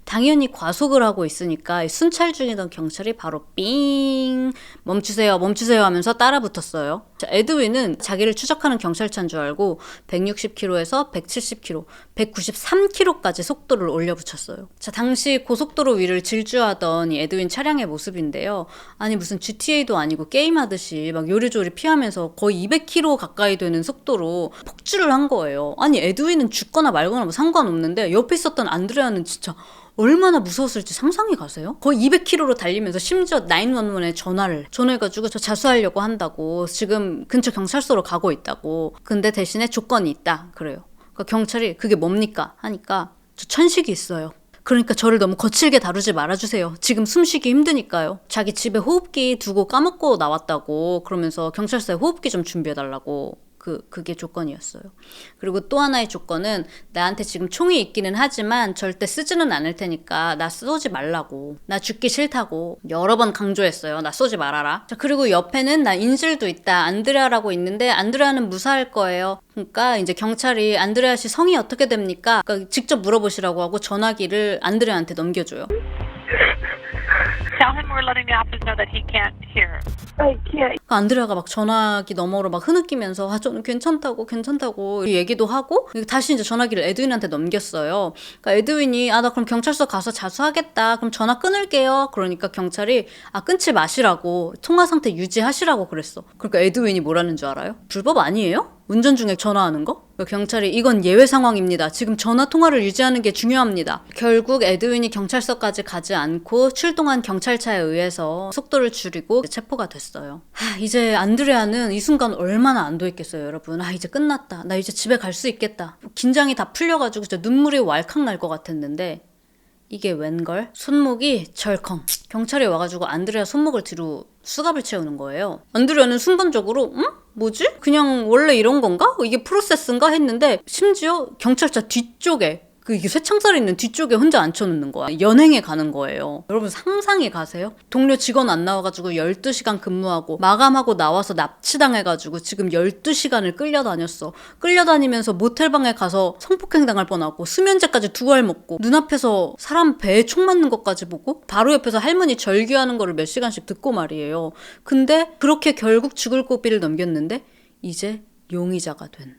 당연히 과속을 하고 있으니까 순찰 중이던 경찰이 바로 삥 멈추세요 멈추세요 하면서 따라 붙었어요. 자, 에드윈은 자기를 추적하는 경찰차인 줄 알고 160km에서 170km, 193km까지 속도를 올려붙였어요. 자, 당시 고속도로 위를 질주하던 이 에드윈 차량의 모습인데요. 아니 무슨 GTA도 아니고 게임하듯이 막 요리조리 피하면서 거의 200km 가까이 되는 속도로 폭주를 한 거예요. 아니 에드윈은 죽거나 말거나 뭐 상관없는데 옆에 있었던 안드레아는 진짜 얼마나 무서웠을지 상상이 가세요? 거의 200km로 달리면서 심지어 911에 전화해가지고 저 자수하려고 한다고 지금 근처 경찰서로 가고 있다고. 근데 대신에 조건이 있다 그래요. 그러니까 경찰이 그게 뭡니까? 하니까 저 천식이 있어요. 그러니까 저를 너무 거칠게 다루지 말아주세요. 지금 숨쉬기 힘드니까요. 자기 집에 호흡기 두고 까먹고 나왔다고. 그러면서 경찰서에 호흡기 좀 준비해달라고. 그게 조건이었어요. 그리고 또 하나의 조건은 나한테 지금 총이 있기는 하지만 절대 쓰지는 않을 테니까 나 쏘지 말라고. 나 죽기 싫다고 여러 번 강조했어요. 나 쏘지 말아라. 자, 그리고 옆에는 나 인질도 있다. 안드레아라고 있는데 안드레아는 무사할 거예요. 그러니까 이제 경찰이 안드레아 씨 성이 어떻게 됩니까? 그러니까 직접 물어보시라고 하고 전화기를 안드레아한테 넘겨줘요. Tell him we're letting the officers know that he can't hear. 그러니까 안드레아가 막 전화기 너머로 막 흐느끼면서 저는 괜찮다고 얘기도 하고 다시 이제 전화기를 에드윈한테 넘겼어요. 그러니까 에드윈이 나 그럼 경찰서 가서 자수하겠다. 그럼 전화 끊을게요. 그러니까 경찰이 끊지 마시라고 통화 상태 유지하시라고 그랬어. 그러니까 에드윈이 뭐라는 줄 알아요? 불법 아니에요? 운전 중에 전화하는 거? 경찰이 이건 예외 상황입니다. 지금 전화 통화를 유지하는 게 중요합니다. 결국 에드윈이 경찰서까지 가지 않고 출동한 경찰차에 의해서 속도를 줄이고 체포가 됐어요. 이제 안드레아는 이 순간 얼마나 안도했겠어요, 여러분. 이제 끝났다. 나 이제 집에 갈 수 있겠다. 긴장이 다 풀려가지고 진짜 눈물이 왈칵 날 것 같았는데 이게 웬걸? 손목이 절컹. 경찰이 와가지고 안드레아 손목을 뒤로 수갑을 채우는 거예요. 안드레아는 순간적으로 뭐지? 그냥 원래 이런 건가? 이게 프로세스인가? 했는데 심지어 경찰차 뒤쪽에 이게 쇠창살이 있는 뒤쪽에 혼자 앉혀놓는 거야. 연행에 가는 거예요. 여러분 상상이 가세요? 동료 직원 안 나와가지고 12시간 근무하고 마감하고 나와서 납치당해가지고 지금 12시간을 끌려다녔어. 끌려다니면서 모텔방에 가서 성폭행 당할 뻔하고 수면제까지 2알 먹고 눈앞에서 사람 배에 총 맞는 것까지 보고 바로 옆에서 할머니 절규하는 거를 몇 시간씩 듣고 말이에요. 근데 그렇게 결국 죽을 고비를 넘겼는데 이제 용의자가 된.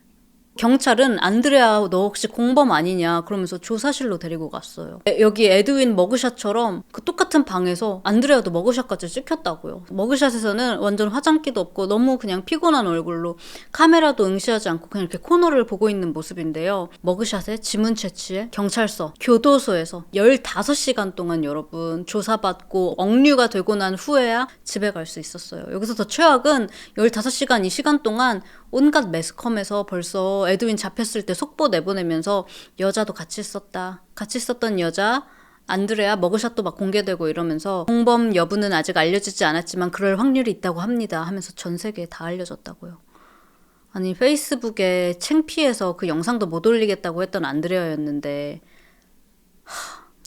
경찰은 안드레아 너 혹시 공범 아니냐 그러면서 조사실로 데리고 갔어요. 여기 에드윈 머그샷처럼 그 똑같은 방에서 안드레아도 머그샷까지 찍혔다고요. 머그샷에서는 완전 화장기도 없고 너무 그냥 피곤한 얼굴로 카메라도 응시하지 않고 그냥 이렇게 코너를 보고 있는 모습인데요. 머그샷에 지문 채취에 경찰서, 교도소에서 15시간 동안 여러분 조사받고 억류가 되고 난 후에야 집에 갈 수 있었어요. 여기서 더 최악은 15시간 이 시간 동안 온갖 매스컴에서 벌써 에드윈 잡혔을 때 속보 내보내면서 여자도 같이 있었다. 같이 있었던 여자 안드레아 머그샷도 막 공개되고 이러면서 공범 여부는 아직 알려지지 않았지만 그럴 확률이 있다고 합니다 하면서 전 세계에 다 알려졌다고요. 아니 페이스북에 창피해서 그 영상도 못 올리겠다고 했던 안드레아였는데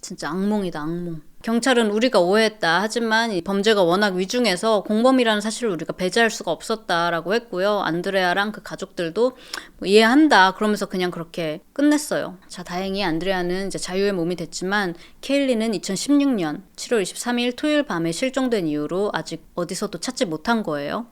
진짜 악몽이다 악몽. 경찰은 우리가 오해했다. 하지만 이 범죄가 워낙 위중해서 공범이라는 사실을 우리가 배제할 수가 없었다라고 했고요. 안드레아랑 그 가족들도 뭐 이해한다. 그러면서 그냥 그렇게 끝냈어요. 자, 다행히 안드레아는 이제 자유의 몸이 됐지만 케일리는 2016년 7월 23일 토요일 밤에 실종된 이후로 아직 어디서도 찾지 못한 거예요.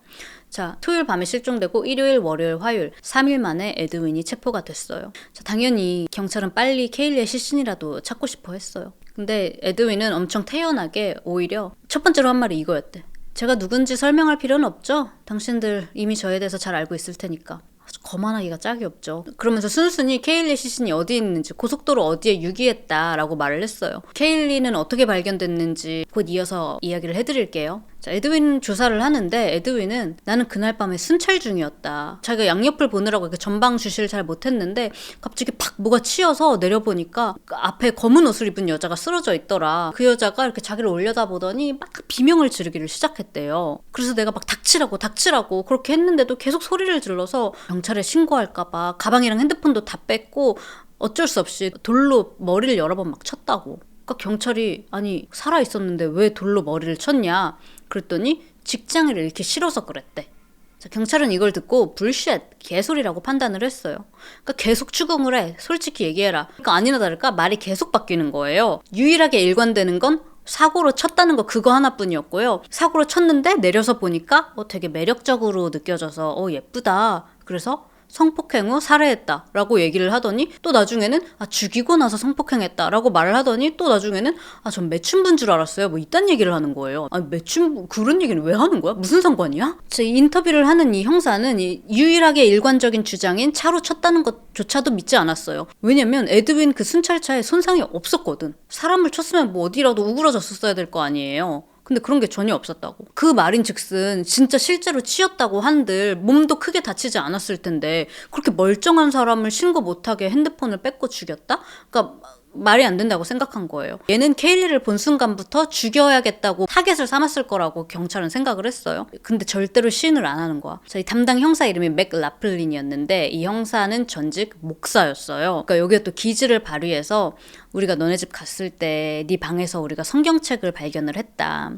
자, 토요일 밤에 실종되고 일요일, 월요일, 화요일 3일 만에 에드윈이 체포가 됐어요. 자, 당연히 경찰은 빨리 케일리의 시신이라도 찾고 싶어 했어요. 근데 에드윈은 엄청 태연하게 오히려 첫 번째로 한 말이 이거였대. 제가 누군지 설명할 필요는 없죠? 당신들 이미 저에 대해서 잘 알고 있을 테니까. 아주 거만하기가 짝이 없죠. 그러면서 순순히 케일리 시신이 어디 있는지, 고속도로 어디에 유기했다라고 말을 했어요. 케일리는 어떻게 발견됐는지 곧 이어서 이야기를 해드릴게요. 자, 에드윈 조사를 하는데 에드윈은 나는 그날 밤에 순찰 중이었다. 자기가 양옆을 보느라고 이렇게 전방 주시를 잘 못했는데 갑자기 팍 뭐가 치여서 내려보니까 그 앞에 검은 옷을 입은 여자가 쓰러져 있더라. 그 여자가 이렇게 자기를 올려다보더니 막 비명을 지르기를 시작했대요. 그래서 내가 막 닥치라고 그렇게 했는데도 계속 소리를 질러서 경찰에 신고할까봐 가방이랑 핸드폰도 다 뺐고 어쩔 수 없이 돌로 머리를 여러 번 막 쳤다고. 그러니까 경찰이 아니 살아 있었는데 왜 돌로 머리를 쳤냐 그랬더니 직장을 잃기 싫어서 그랬대. 자, 경찰은 이걸 듣고 불쉣 개소리라고 판단을 했어요. 그러니까 계속 추궁을 해. 솔직히 얘기해라. 그러니까 아니나 다를까 말이 계속 바뀌는 거예요. 유일하게 일관되는 건 사고로 쳤다는 거 그거 하나뿐이었고요. 사고로 쳤는데 내려서 보니까 되게 매력적으로 느껴져서 예쁘다. 그래서 성폭행 후 살해했다라고 얘기를 하더니 또 나중에는 죽이고 나서 성폭행했다라고 말을 하더니 또 나중에는 전 매춘부인 줄 알았어요. 뭐 이딴 얘기를 하는 거예요. 매춘부 그런 얘기는 왜 하는 거야? 무슨 상관이야? 이 인터뷰를 하는 이 형사는 유일하게 일관적인 주장인 차로 쳤다는 것조차도 믿지 않았어요. 왜냐면 에드윈 그 순찰차에 손상이 없었거든. 사람을 쳤으면 뭐 어디라도 우그러졌었어야 될 거 아니에요. 근데 그런 게 전혀 없었다고. 그 말인즉슨 진짜 실제로 치였다고 한들 몸도 크게 다치지 않았을 텐데 그렇게 멀쩡한 사람을 신고 못하게 핸드폰을 뺏고 죽였다? 그러니까 말이 안 된다고 생각한 거예요. 얘는 케일리를 본 순간부터 죽여야겠다고 타겟을 삼았을 거라고 경찰은 생각을 했어요. 근데 절대로 시인을 안 하는 거야. 저희 담당 형사 이름이 맥 라플린이었는데 이 형사는 전직 목사였어요. 그러니까 여기에 또 기지를 발휘해서 우리가 너네 집 갔을 때 네 방에서 우리가 성경책을 발견을 했다.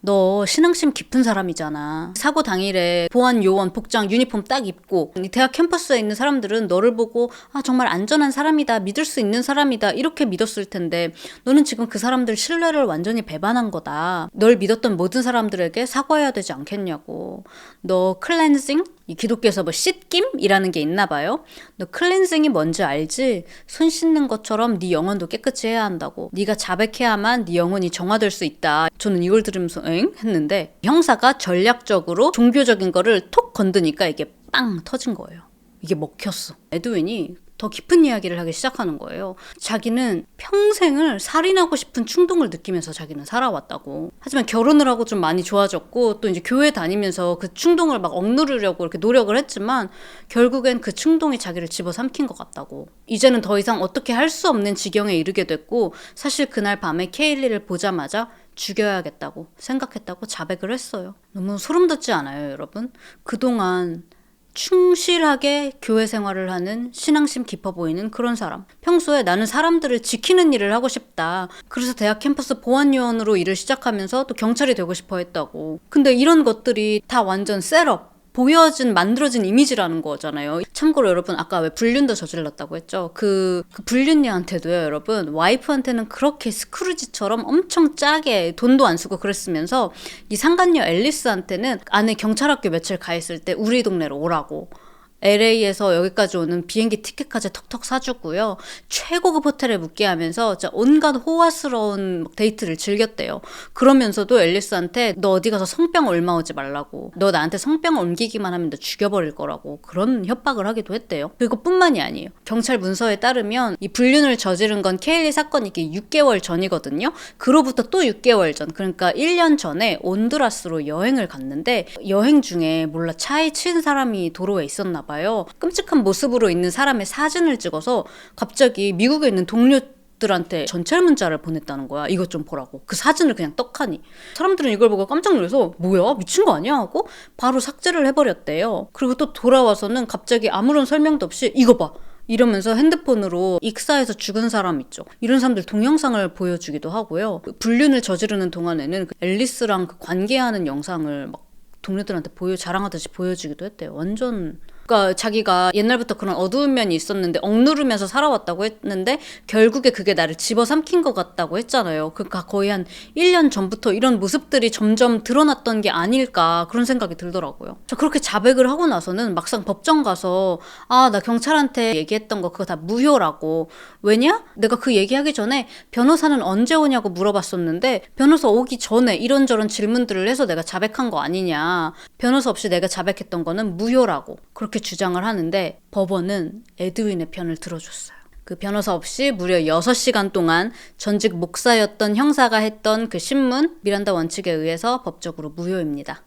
너 신앙심 깊은 사람이잖아. 사고 당일에 보안 요원 복장 유니폼 딱 입고 이 대학 캠퍼스에 있는 사람들은 너를 보고 정말 안전한 사람이다. 믿을 수 있는 사람이다. 이렇게 믿었을 텐데 너는 지금 그 사람들 신뢰를 완전히 배반한 거다. 널 믿었던 모든 사람들에게 사과해야 되지 않겠냐고. 너 클렌징? 이 기독교에서 뭐 씻김이라는 게 있나 봐요. 너 클렌징이 뭔지 알지? 손 씻는 것처럼 네 영혼도 깨끗이 해야 한다고. 네가 자백해야만 네 영혼이 정화될 수 있다. 저는 이걸 들으면서 엥? 했는데 형사가 전략적으로 종교적인 거를 톡 건드니까 이게 빵 터진 거예요. 이게 먹혔어. 에드윈이 더 깊은 이야기를 하기 시작하는 거예요. 자기는 평생을 살인하고 싶은 충동을 느끼면서 자기는 살아왔다고. 하지만 결혼을 하고 좀 많이 좋아졌고 또 이제 교회 다니면서 그 충동을 막 억누르려고 이렇게 노력을 했지만 결국엔 그 충동이 자기를 집어삼킨 것 같다고. 이제는 더 이상 어떻게 할 수 없는 지경에 이르게 됐고 사실 그날 밤에 케일리를 보자마자 죽여야겠다고 생각했다고 자백을 했어요. 너무 소름 돋지 않아요, 여러분? 그동안 충실하게 교회 생활을 하는 신앙심 깊어 보이는 그런 사람. 평소에 나는 사람들을 지키는 일을 하고 싶다. 그래서 대학 캠퍼스 보안요원으로 일을 시작하면서 또 경찰이 되고 싶어 했다고. 근데 이런 것들이 다 완전 셋업. 만들어진 이미지라는 거잖아요. 참고로 여러분 아까 왜 불륜도 저질렀다고 했죠? 그 불륜녀한테도요 여러분 와이프한테는 그렇게 스크루지처럼 엄청 짜게 돈도 안 쓰고 그랬으면서 이 상간녀 앨리스한테는 아내 경찰학교 며칠 가 있을 때 우리 동네로 오라고 LA에서 여기까지 오는 비행기 티켓까지 턱턱 사주고요. 최고급 호텔에 묵게 하면서 진짜 온갖 호화스러운 데이트를 즐겼대요. 그러면서도 앨리스한테 너 어디 가서 성병 옮아오지 말라고. 너 나한테 성병 옮기기만 하면 너 죽여버릴 거라고. 그런 협박을 하기도 했대요. 그리고 뿐만이 아니에요. 경찰 문서에 따르면 이 불륜을 저지른 건 케일리 사건이 6개월 전이거든요. 그로부터 또 6개월 전, 그러니까 1년 전에 온두라스로 여행을 갔는데 여행 중에 몰라 차에 치인 사람이 도로에 있었나 봐요. 끔찍한 모습으로 있는 사람의 사진을 찍어서 갑자기 미국에 있는 동료들한테 전철 문자를 보냈다는 거야. 이것 좀 보라고. 그 사진을 그냥 떡하니. 사람들은 이걸 보고 깜짝 놀라서 뭐야? 미친 거 아니야? 하고 바로 삭제를 해버렸대요. 그리고 또 돌아와서는 갑자기 아무런 설명도 없이 이거 봐. 이러면서 핸드폰으로 익사해서 죽은 사람 있죠. 이런 사람들 동영상을 보여주기도 하고요. 불륜을 저지르는 동안에는 그 앨리스랑 그 관계하는 영상을 막 동료들한테 자랑하듯이 보여주기도 했대요. 완전. 그러니까 자기가 옛날부터 그런 어두운 면이 있었는데 억누르면서 살아왔다고 했는데 결국에 그게 나를 집어삼킨 것 같다고 했잖아요. 그러니까 거의 한 1년 전부터 이런 모습들이 점점 드러났던 게 아닐까 그런 생각이 들더라고요. 저 그렇게 자백을 하고 나서는 막상 법정 가서 나 경찰한테 얘기했던 거 그거 다 무효라고. 왜냐? 내가 그 얘기하기 전에 변호사는 언제 오냐고 물어봤었는데 변호사 오기 전에 이런저런 질문들을 해서 내가 자백한 거 아니냐. 변호사 없이 내가 자백했던 거는 무효라고. 그렇게 주장을 하는데 법원은 에드윈의 편을 들어줬어요. 그 변호사 없이 무려 6시간 동안 전직 목사였던 형사가 했던 그 신문 미란다 원칙에 의해서 법적으로 무효입니다.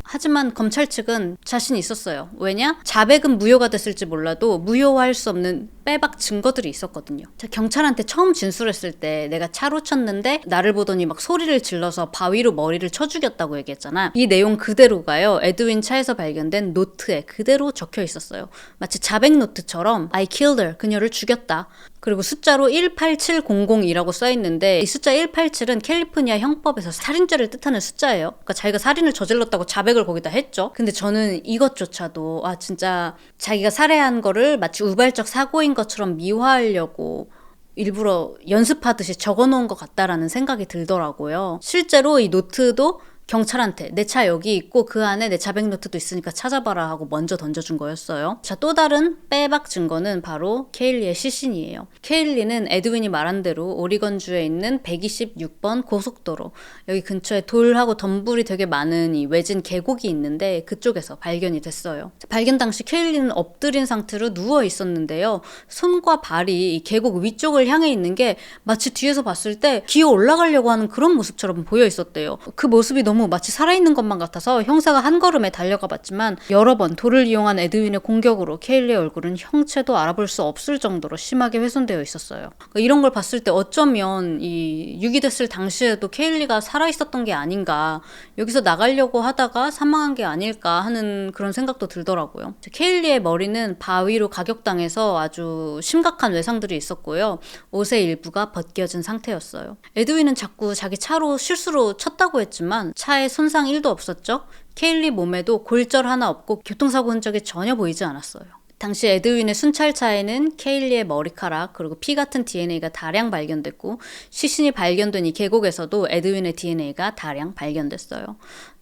하지만 검찰 측은 자신이 있었어요. 왜냐? 자백은 무효가 됐을지 몰라도 무효화할 수 없는 빼박 증거들이 있었거든요. 경찰한테 처음 진술했을 때 내가 차로 쳤는데 나를 보더니 막 소리를 질러서 바위로 머리를 쳐 죽였다고 얘기했잖아. 이 내용 그대로가요. 에드윈 차에서 발견된 노트에 그대로 적혀 있었어요. 마치 자백 노트처럼 I killed her, 그녀를 죽였다. 그리고 숫자로 18700이라고 써있는데 이 숫자 187은 캘리포니아 형법에서 살인죄를 뜻하는 숫자예요. 그러니까 자기가 살인을 저질렀다고 자백을 거기다 했죠. 근데 저는 이것조차도 진짜 자기가 살해한 거를 마치 우발적 사고인 것처럼 미화하려고 일부러 연습하듯이 적어놓은 것 같다라는 생각이 들더라고요. 실제로 이 노트도 경찰한테 내 차 여기 있고 그 안에 내 자백 노트도 있으니까 찾아봐라 하고 먼저 던져준 거였어요. 자, 또 다른 빼박 증거는 바로 케일리의 시신이에요. 케일리는 에드윈이 말한 대로 오리건주에 있는 126번 고속도로, 여기 근처에 돌하고 덤불이 되게 많은 이 외진 계곡이 있는데 그쪽에서 발견이 됐어요. 발견 당시 케일리는 엎드린 상태로 누워 있었는데요. 손과 발이 이 계곡 위쪽을 향해 있는 게 마치 뒤에서 봤을 때 기어 올라가려고 하는 그런 모습처럼 보여 있었대요. 그 모습이 너무 마치 살아있는 것만 같아서 형사가 한 걸음에 달려가 봤지만 여러 번 돌을 이용한 에드윈의 공격으로 케일리의 얼굴은 형체도 알아볼 수 없을 정도로 심하게 훼손되어 있었어요. 그러니까 이런 걸 봤을 때 어쩌면 이 유기됐을 당시에도 케일리가 살아있었던 게 아닌가, 여기서 나가려고 하다가 사망한 게 아닐까 하는 그런 생각도 들더라고요. 케일리의 머리는 바위로 가격당해서 아주 심각한 외상들이 있었고요. 옷의 일부가 벗겨진 상태였어요. 에드윈은 자꾸 자기 차로 실수로 쳤다고 했지만 차에 손상 1도 없었죠. 케일리 몸에도 골절 하나 없고 교통사고 흔적이 전혀 보이지 않았어요. 당시 에드윈의 순찰차에는 케일리의 머리카락 그리고 피 같은 DNA가 다량 발견됐고 시신이 발견된 이 계곡에서도 에드윈의 DNA가 다량 발견됐어요.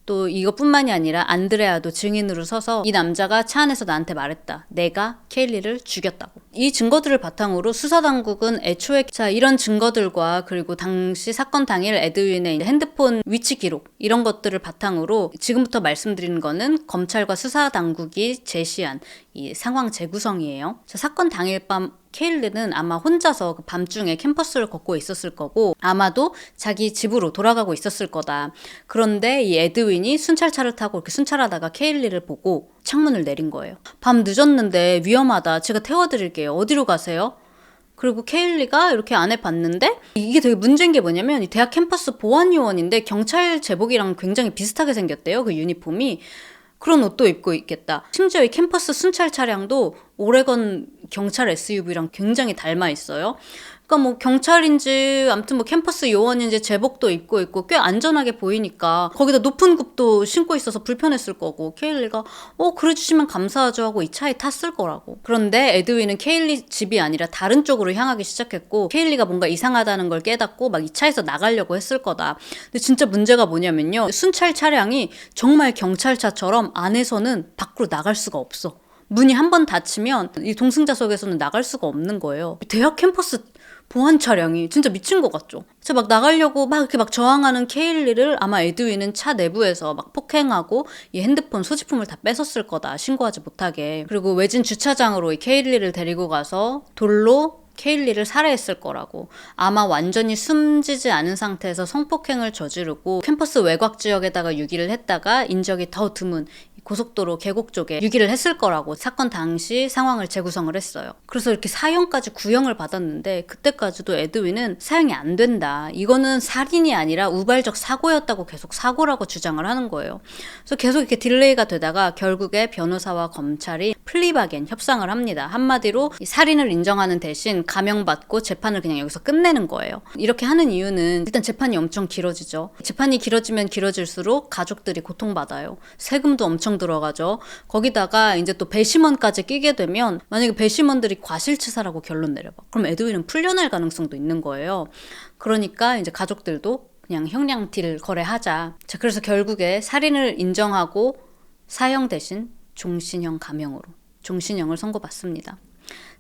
또 이것뿐만이 아니라 안드레아도 증인으로 서서 이 남자가 차 안에서 나한테 말했다. 내가 케일리를 죽였다고. 이 증거들을 바탕으로 수사당국은 애초에 이런 증거들과 그리고 당시 사건 당일 에드윈의 핸드폰 위치 기록 이런 것들을 바탕으로 지금부터 말씀드리는 거는 검찰과 수사당국이 제시한 이 상황 재구성이에요. 사건 당일 밤 케일리는 아마 혼자서 그 밤중에 캠퍼스를 걷고 있었을 거고 아마도 자기 집으로 돌아가고 있었을 거다. 그런데 이 에드윈이 순찰차를 타고 이렇게 순찰하다가 케일리를 보고 창문을 내린 거예요. 밤 늦었는데 위험하다. 제가 태워드릴게요. 어디로 가세요? 그리고 케일리가 이렇게 안에 봤는데 이게 되게 문제인 게 뭐냐면 이 대학 캠퍼스 보안요원인데 경찰 제복이랑 굉장히 비슷하게 생겼대요. 그 유니폼이. 그런 옷도 입고 있겠다. 심지어 이 캠퍼스 순찰 차량도 오레건 경찰 SUV랑 굉장히 닮아 있어요. 그러니까 뭐 경찰인지 아무튼 뭐 캠퍼스 요원인지 제복도 입고 있고 꽤 안전하게 보이니까 거기다 높은 굽도 신고 있어서 불편했을 거고 케일리가 그래 주시면 감사하죠 하고 이 차에 탔을 거라고. 그런데 에드윈은 케일리 집이 아니라 다른 쪽으로 향하기 시작했고 케일리가 뭔가 이상하다는 걸 깨닫고 막 이 차에서 나가려고 했을 거다. 근데 진짜 문제가 뭐냐면요. 순찰 차량이 정말 경찰차처럼 안에서는 밖으로 나갈 수가 없어. 문이 한 번 닫히면 이 동승자석에서는 나갈 수가 없는 거예요. 대학 캠퍼스 보안 차량이 진짜 미친 것 같죠. 그래서 막 나가려고 막 이렇게 막 저항하는 케일리를 아마 에드윈은 차 내부에서 막 폭행하고 이 핸드폰 소지품을 다 뺏었을 거다. 신고하지 못하게. 그리고 외진 주차장으로 이 케일리를 데리고 가서 돌로 케일리를 살해했을 거라고. 아마 완전히 숨지지 않은 상태에서 성폭행을 저지르고 캠퍼스 외곽 지역에다가 유기를 했다가 인적이 더 드문 고속도로 계곡 쪽에 유기를 했을 거라고 사건 당시 상황을 재구성을 했어요. 그래서 이렇게 사형까지 구형을 받았는데 그때까지도 에드윈은 사형이 안 된다. 이거는 살인이 아니라 우발적 사고였다고 계속 사고라고 주장을 하는 거예요. 그래서 계속 이렇게 딜레이가 되다가 결국에 변호사와 검찰이 플리바겐 협상을 합니다. 한마디로 이 살인을 인정하는 대신 감형받고 재판을 그냥 여기서 끝내는 거예요. 이렇게 하는 이유는 일단 재판이 엄청 길어지죠. 재판이 길어지면 길어질수록 가족들이 고통받아요. 세금도 엄청 들어가죠. 거기다가 이제 또 배심원까지 끼게 되면 만약에 배심원들이 과실치사라고 결론 내려봐. 그럼 에드윈은 풀려날 가능성도 있는 거예요. 그러니까 이제 가족들도 그냥 형량 딜 거래하자. 자, 그래서 결국에 살인을 인정하고 사형 대신 종신형 감형으로 종신형을 선고받습니다.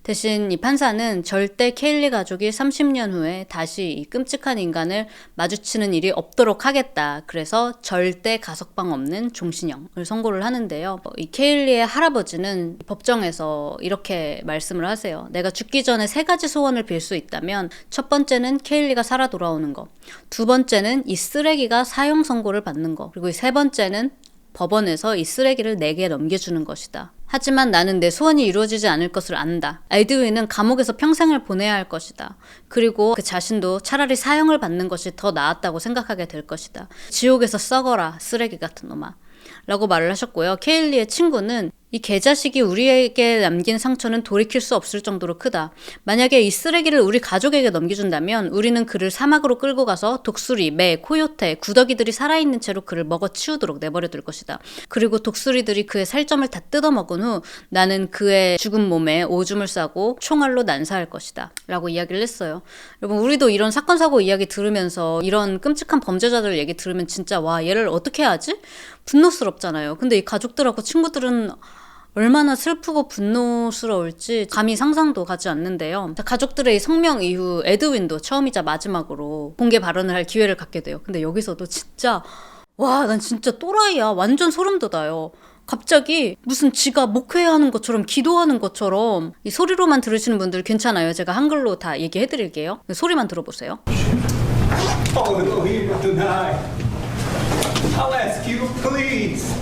대신 이 판사는 절대 케일리 가족이 30년 후에 다시 이 끔찍한 인간을 마주치는 일이 없도록 하겠다. 그래서 절대 가석방 없는 종신형을 선고를 하는데요. 이 케일리의 할아버지는 법정에서 이렇게 말씀을 하세요. 내가 죽기 전에 3가지 소원을 빌 수 있다면 첫 번째는 케일리가 살아 돌아오는 거, 두 번째는 이 쓰레기가 사형 선고를 받는 거, 그리고 세 번째는 법원에서 이 쓰레기를 내게 넘겨주는 것이다. 하지만 나는 내 소원이 이루어지지 않을 것을 안다. 에드윈은 감옥에서 평생을 보내야 할 것이다. 그리고 그 자신도 차라리 사형을 받는 것이 더 나았다고 생각하게 될 것이다. 지옥에서 썩어라, 쓰레기 같은 놈아. 라고 말을 하셨고요. 케일리의 친구는 이 개자식이 우리에게 남긴 상처는 돌이킬 수 없을 정도로 크다. 만약에 이 쓰레기를 우리 가족에게 넘겨준다면 우리는 그를 사막으로 끌고 가서 독수리, 매, 코요테, 구더기들이 살아있는 채로 그를 먹어치우도록 내버려둘 것이다. 그리고 독수리들이 그의 살점을 다 뜯어먹은 후 나는 그의 죽은 몸에 오줌을 싸고 총알로 난사할 것이다. 라고 이야기를 했어요. 여러분, 우리도 이런 사건 사고 이야기 들으면서 이런 끔찍한 범죄자들 얘기 들으면 진짜 와, 얘를 어떻게 하지? 분노스럽잖아요. 근데 이 가족들하고 친구들은 얼마나 슬프고 분노스러울지 감히 상상도 가지 않는데요. 가족들의 성명 이후 에드윈도 처음이자 마지막으로 공개 발언을 할 기회를 갖게 돼요. 근데 여기서도 진짜 와, 난 진짜 또라이야. 완전 소름 돋아요. 갑자기 무슨 지가 목회하는 것처럼 기도하는 것처럼 이 소리로만 들으시는 분들 괜찮아요. 제가 한글로 다 얘기해드릴게요. 소리만 들어보세요. Oh, leave it tonight. I'll ask you, please,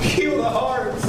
heal the hearts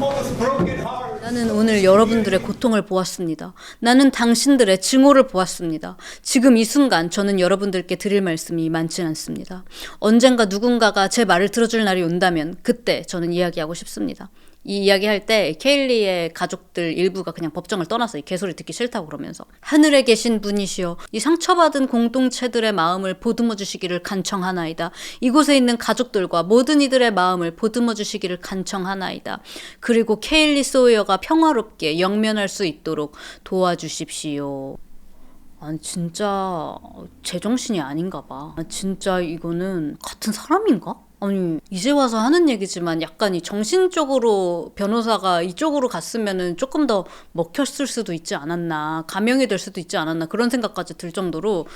of this broken heart. 나는 오늘 여러분들의 고통을 보았습니다. 나는 당신들의 증오를 보았습니다. 지금 이 순간 저는 여러분들께 드릴 말씀이 많진 않습니다. 언젠가 누군가가 제 말을 들어줄 날이 온다면 그때 저는 이야기하고 싶습니다. 이 이야기할 때 케일리의 가족들 일부가 그냥 법정을 떠나서 이 개소리 듣기 싫다고 그러면서 하늘에 계신 분이시여 이 상처받은 공동체들의 마음을 보듬어 주시기를 간청하나이다. 이곳에 있는 가족들과 모든 이들의 마음을 보듬어 주시기를 간청하나이다. 그리고 케일리 소이어가 평화롭게 영면할 수 있도록 도와주십시오. 아니 진짜 제정신이 아닌가 봐. 진짜 이거는 같은 사람인가? 아니 이제 와서 하는 얘기지만 약간 이 정신적으로 변호사가 이쪽으로 갔으면은 조금 더 먹혔을 수도 있지 않았나, 감형이 될 수도 있지 않았나 그런 생각까지 들 정도로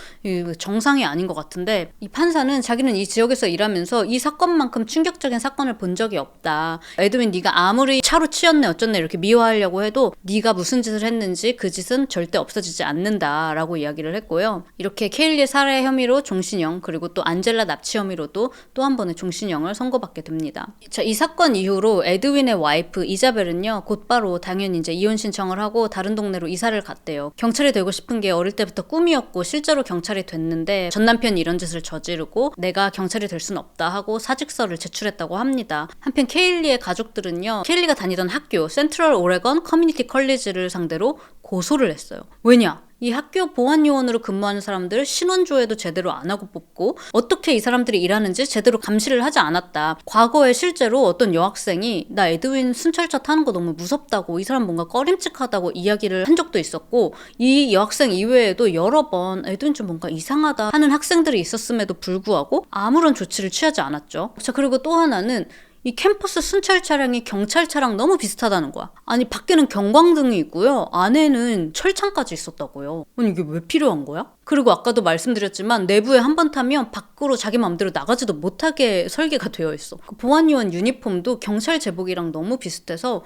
정상이 아닌 것 같은데 이 판사는 자기는 이 지역에서 일하면서 이 사건만큼 충격적인 사건을 본 적이 없다. 에드윈 네가 아무리 차로 치였네 어쩌네 이렇게 미워하려고 해도 네가 무슨 짓을 했는지 그 짓은 절대 없어지지 않는다라고 이야기를 했고요. 이렇게 케일리의 살해 혐의로 종신형 그리고 또 안젤라 납치 혐의로도 또 한 번의 종신형을 선고받게 됩니다. 자, 이 사건 이후로 에드윈의 와이프 이자벨은요 곧바로 당연히 이제 이혼 신청을 하고 다른 동네로 이사를 갔대요. 경찰이 되고 싶은 게 어릴 때부터 꿈이었고 실제로 경찰이 됐는데 전 남편이 이런 짓을 저지르고 내가 경찰이 될 순 없다 하고 사직서를 제출했다고 합니다. 한편 케일리의 가족들은요 케일리가 다니던 학교 센트럴 오레건 커뮤니티 컬리지를 상대로 고소를 했어요. 왜냐? 이 학교 보안요원으로 근무하는 사람들 신원조회도 제대로 안 하고 뽑고 어떻게 이 사람들이 일하는지 제대로 감시를 하지 않았다. 과거에 실제로 어떤 여학생이 나 에드윈 순찰차 타는 거 너무 무섭다고 이 사람 뭔가 꺼림칙하다고 이야기를 한 적도 있었고 이 여학생 이외에도 여러 번 에드윈 좀 뭔가 이상하다 하는 학생들이 있었음에도 불구하고 아무런 조치를 취하지 않았죠. 자, 그리고 또 하나는 이 캠퍼스 순찰 차량이 경찰 차랑 너무 비슷하다는 거야. 아니 밖에는 경광등이 있고요. 안에는 철창까지 있었다고요. 아니 이게 왜 필요한 거야? 그리고 아까도 말씀드렸지만 내부에 한 번 타면 밖으로 자기 마음대로 나가지도 못하게 설계가 되어 있어. 그 보안요원 유니폼도 경찰 제복이랑 너무 비슷해서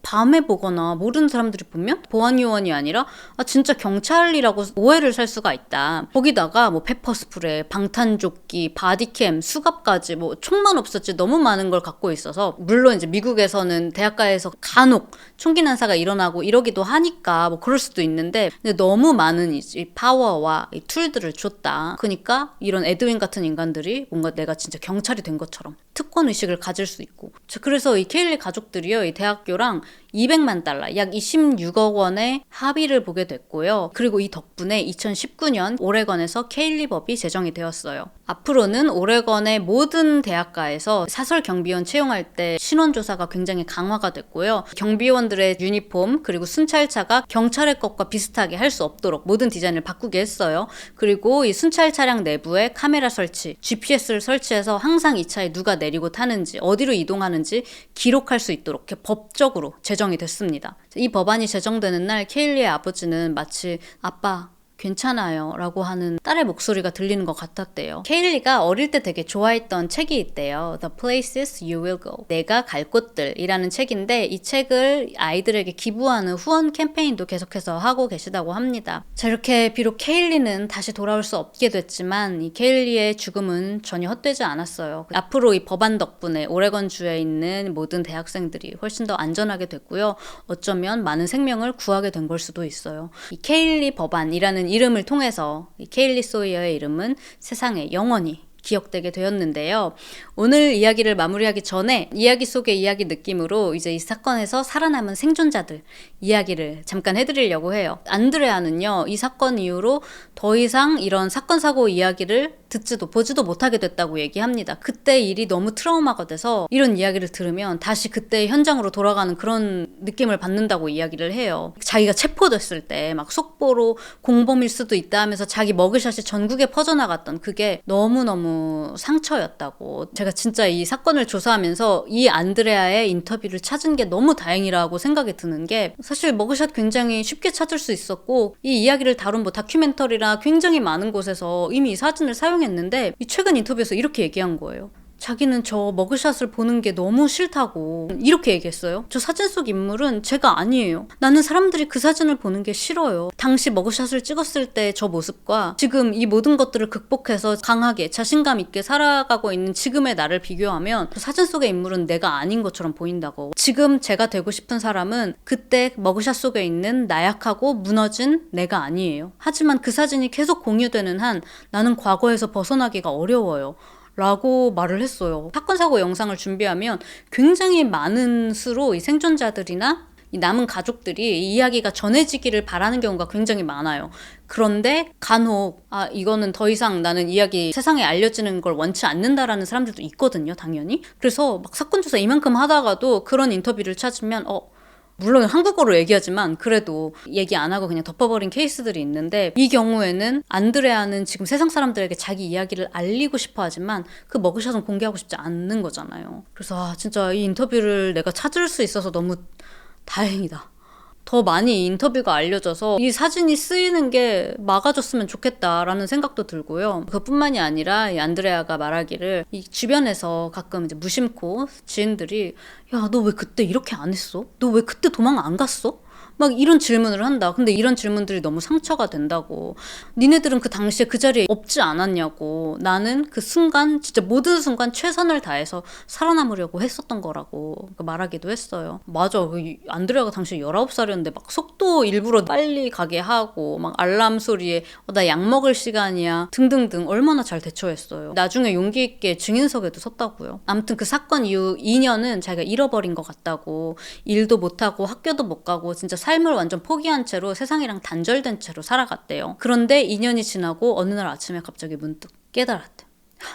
밤에 보거나 모르는 사람들이 보면 보안 요원이 아니라 진짜 경찰이라고 오해를 살 수가 있다. 거기다가 뭐 페퍼 스프레이, 방탄조끼, 바디캠, 수갑까지 뭐 총만 없었지 너무 많은 걸 갖고 있어서, 물론 이제 미국에서는 대학가에서 간혹 총기 난사가 일어나고 이러기도 하니까 뭐 그럴 수도 있는데, 근데 너무 많은 이 파워와 이 툴들을 줬다. 그러니까 이런 에드윈 같은 인간들이 뭔가 내가 진짜 경찰이 된 것처럼 특권 의식을 가질 수 있고. 그래서 이 케일리 가족들이요, 이 대학교랑 200만 달러, 약 26억 원의 합의를 보게 됐고요. 그리고 이 덕분에 2019년 오레건에서 케일리 법이 제정이 되었어요. 앞으로는 오레건의 모든 대학가에서 사설 경비원 채용할 때 신원조사가 굉장히 강화가 됐고요. 경비원들의 유니폼 그리고 순찰차가 경찰의 것과 비슷하게 할 수 없도록 모든 디자인을 바꾸게 했어요. 그리고 이 순찰 차량 내부에 카메라 설치, GPS를 설치해서 항상 이 차에 누가 내리고 타는지, 어디로 이동하는지 기록할 수 있도록 이렇게 법적으로 제정이 됐습니다. 이 법안이 제정되는 날 케일리의 아버지는 마치 아빠 괜찮아요 라고 하는 딸의 목소리가 들리는 것 같았대요. 케일리가 어릴 때 되게 좋아했던 책이 있대요. The Places You Will Go, 내가 갈 곳들이라는 책인데, 이 책을 아이들에게 기부하는 후원 캠페인도 계속해서 하고 계시다고 합니다. 자, 이렇게 비록 케일리는 다시 돌아올 수 없게 됐지만 이 케일리의 죽음은 전혀 헛되지 않았어요. 앞으로 이 법안 덕분에 오레건주에 있는 모든 대학생들이 훨씬 더 안전하게 됐고요. 어쩌면 많은 생명을 구하게 된 걸 수도 있어요. 이 케일리 법안이라는 이름을 통해서 이 케일리 소이어의 이름은 세상에 영원히 기억되게 되었는데요. 오늘 이야기를 마무리하기 전에 이야기 속의 이야기 느낌으로 이제 이 사건에서 살아남은 생존자들 이야기를 잠깐 해드리려고 해요. 안드레아는요, 이 사건 이후로 더 이상 이런 사건 사고 이야기를 듣지도 보지도 못하게 됐다고 얘기합니다. 그때 일이 너무 트라우마가 돼서 이런 이야기를 들으면 다시 그때 현장으로 돌아가는 그런 느낌을 받는다고 이야기를 해요. 자기가 체포됐을 때 막 속보로 공범일 수도 있다 하면서 자기 머그샷이 전국에 퍼져나갔던 그게 너무너무 상처였다고. 제가 진짜 이 사건을 조사하면서 이 안드레아의 인터뷰를 찾은 게 너무 다행이라고 생각이 드는 게, 사실 머그샷 굉장히 쉽게 찾을 수 있었고 이 이야기를 다룬 뭐 다큐멘터리나 굉장히 많은 곳에서 이미 이 사진을 사용했는데, 이 최근 인터뷰에서 이렇게 얘기한 거예요. 자기는 저 머그샷을 보는 게 너무 싫다고 이렇게 얘기했어요. 저 사진 속 인물은 제가 아니에요. 나는 사람들이 그 사진을 보는 게 싫어요. 당시 머그샷을 찍었을 때 저 모습과 지금 이 모든 것들을 극복해서 강하게 자신감 있게 살아가고 있는 지금의 나를 비교하면 그 사진 속의 인물은 내가 아닌 것처럼 보인다고. 지금 제가 되고 싶은 사람은 그때 머그샷 속에 있는 나약하고 무너진 내가 아니에요. 하지만 그 사진이 계속 공유되는 한 나는 과거에서 벗어나기가 어려워요 라고 말을 했어요. 사건 사고 영상을 준비하면 굉장히 많은 수로 이 생존자들이나 이 남은 가족들이 이 이야기가 전해지기를 바라는 경우가 굉장히 많아요. 그런데 간혹 이거는 더 이상 나는 이야기 세상에 알려지는 걸 원치 않는다라는 사람들도 있거든요, 당연히. 그래서 막 사건 조사 이만큼 하다가도 그런 인터뷰를 찾으면 물론 한국어로 얘기하지만 그래도 얘기 안 하고 그냥 덮어버린 케이스들이 있는데, 이 경우에는 안드레아는 지금 세상 사람들에게 자기 이야기를 알리고 싶어 하지만 그 머그샷은 공개하고 싶지 않는 거잖아요. 그래서 진짜 이 인터뷰를 내가 찾을 수 있어서 너무 다행이다. 더 많이 인터뷰가 알려져서 이 사진이 쓰이는 게 막아줬으면 좋겠다라는 생각도 들고요. 그뿐만이 아니라 이 안드레아가 말하기를 이 주변에서 가끔 이제 무심코 지인들이 야, 너 왜 그때 이렇게 안 했어? 너 왜 그때 도망 안 갔어? 막 이런 질문을 한다. 근데 이런 질문들이 너무 상처가 된다고. 니네들은 그 당시에 그 자리에 없지 않았냐고. 나는 그 순간 진짜 모든 순간 최선을 다해서 살아남으려고 했었던 거라고 말하기도 했어요. 맞아. 안드레아가 당시 19살이었는데 막 속도 일부러 빨리 가게 하고 막 알람 소리에 나 약 먹을 시간이야 등등등 얼마나 잘 대처했어요. 나중에 용기 있게 증인석에도 섰다고요. 아무튼 그 사건 이후 2년은 자기가 잃어버린 것 같다고. 일도 못하고 학교도 못 가고 진짜 삶을 완전 포기한 채로 세상이랑 단절된 채로 살아갔대요. 그런데 2년이 지나고 어느 날 아침에 갑자기 문득 깨달았대.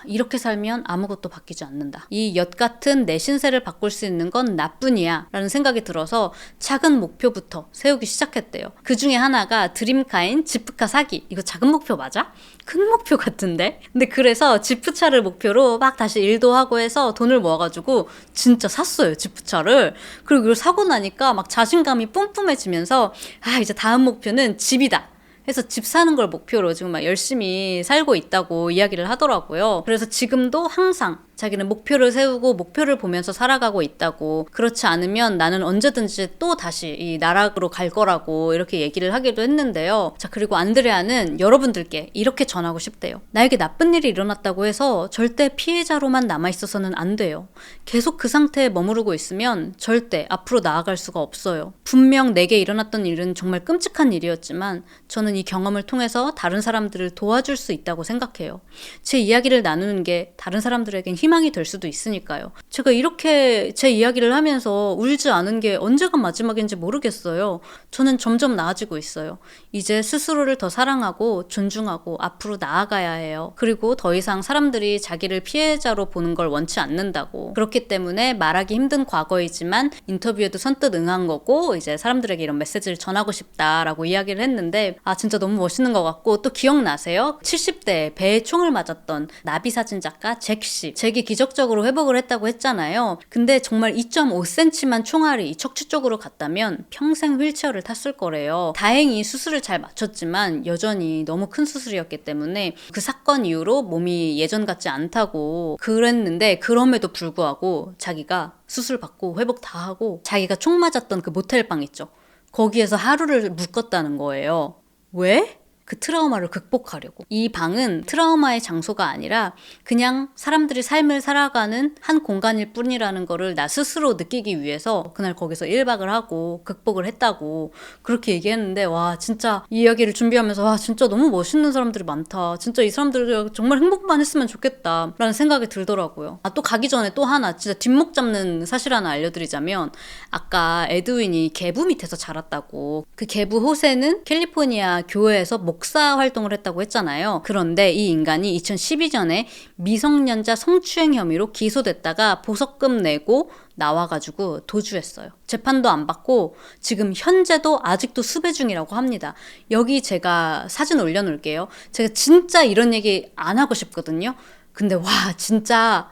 이렇게 살면 아무것도 바뀌지 않는다. 이 엿 같은 내 신세를 바꿀 수 있는 건 나뿐이야 라는 생각이 들어서 작은 목표부터 세우기 시작했대요. 그 중에 하나가 드림카인 지프카 사기. 이거 작은 목표 맞아? 큰 목표 같은데? 근데 그래서 지프차를 목표로 막 다시 일도 하고 해서 돈을 모아가지고 진짜 샀어요, 지프차를. 그리고 이걸 사고 나니까 막 자신감이 뿜뿜해지면서 이제 다음 목표는 집이다. 해서 집 사는 걸 목표로 지금 막 열심히 살고 있다고 이야기를 하더라고요. 그래서 지금도 항상 자기는 목표를 세우고 목표를 보면서 살아가고 있다고. 그렇지 않으면 나는 언제든지 또 다시 이 나락으로 갈 거라고 이렇게 얘기를 하기도 했는데요. 자, 그리고 안드레아는 여러분들께 이렇게 전하고 싶대요. 나에게 나쁜 일이 일어났다고 해서 절대 피해자로만 남아있어서는 안 돼요. 계속 그 상태에 머무르고 있으면 절대 앞으로 나아갈 수가 없어요. 분명 내게 일어났던 일은 정말 끔찍한 일이었지만 저는 이 경험을 통해서 다른 사람들을 도와줄 수 있다고 생각해요. 제 이야기를 나누는 게 다른 사람들에겐 희망이 될 수도 있으니까요. 제가 이렇게 제 이야기를 하면서 울지 않은 게 언제가 마지막인지 모르겠어요. 저는 점점 나아지고 있어요. 이제 스스로를 더 사랑하고 존중하고 앞으로 나아가야 해요. 그리고 더 이상 사람들이 자기를 피해자로 보는 걸 원치 않는다고. 그렇기 때문에 말하기 힘든 과거이지만 인터뷰에도 선뜻 응한 거고 이제 사람들에게 이런 메시지를 전하고 싶다라고 이야기를 했는데 진짜 너무 멋있는 것 같고 또 기억나세요? 70대에 배에 총을 맞았던 나비 사진 작가 잭씨. 잭이 기적적으로 회복을 했다고 했잖아요. 근데 정말 2.5cm만 총알이 척추 쪽으로 갔다면 평생 휠체어를 탔을 거래요. 다행히 수술을 잘 마쳤지만 여전히 너무 큰 수술이었기 때문에 그 사건 이후로 몸이 예전 같지 않다고 그랬는데 그럼에도 불구하고 자기가 수술 받고 회복 다 하고 자기가 총 맞았던 그 모텔방 있죠. 거기에서 하루를 묵었다는 거예요. 왜? 그 트라우마를 극복하려고. 이 방은 트라우마의 장소가 아니라 그냥 사람들이 삶을 살아가는 한 공간일 뿐이라는 거를 나 스스로 느끼기 위해서 그날 거기서 1박을 하고 극복을 했다고 그렇게 얘기했는데 와 진짜 이 이야기를 준비하면서 와 진짜 너무 멋있는 사람들이 많다. 진짜 이 사람들 정말 행복만 했으면 좋겠다 라는 생각이 들더라고요. 또 가기 전에 또 하나 진짜 뒷목 잡는 사실 하나 알려드리자면 아까 에드윈이 계부 밑에서 자랐다고. 그 계부 호세는 캘리포니아 교회에서 목사 활동을 했다고 했잖아요. 그런데 이 인간이 2012년에 미성년자 성추행 혐의로 기소됐다가 보석금 내고 나와가지고 도주했어요. 재판도 안 받고 지금 현재도 아직도 수배 중이라고 합니다. 여기 제가 사진 올려놓을게요. 제가 진짜 이런 얘기 안 하고 싶거든요. 근데 와 진짜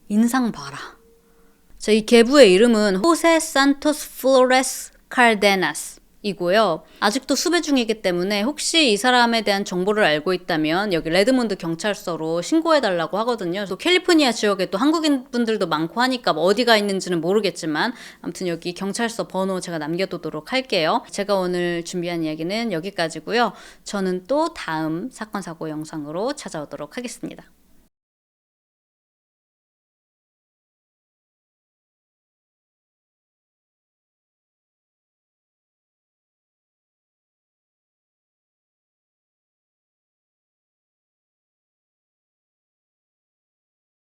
인상 봐라. 자, 이 계부의 이름은 호세 산토스 플로레스 칼데나스 이고요. 아직도 수배 중이기 때문에 혹시 이 사람에 대한 정보를 알고 있다면 여기 레드몬드 경찰서로 신고해달라고 하거든요. 또 캘리포니아 지역에 또 한국인 분들도 많고 하니까 뭐 어디가 있는지는 모르겠지만 아무튼 여기 경찰서 번호 제가 남겨두도록 할게요. 제가 오늘 준비한 이야기는 여기까지고요. 저는 또 다음 사건 사고 영상으로 찾아오도록 하겠습니다.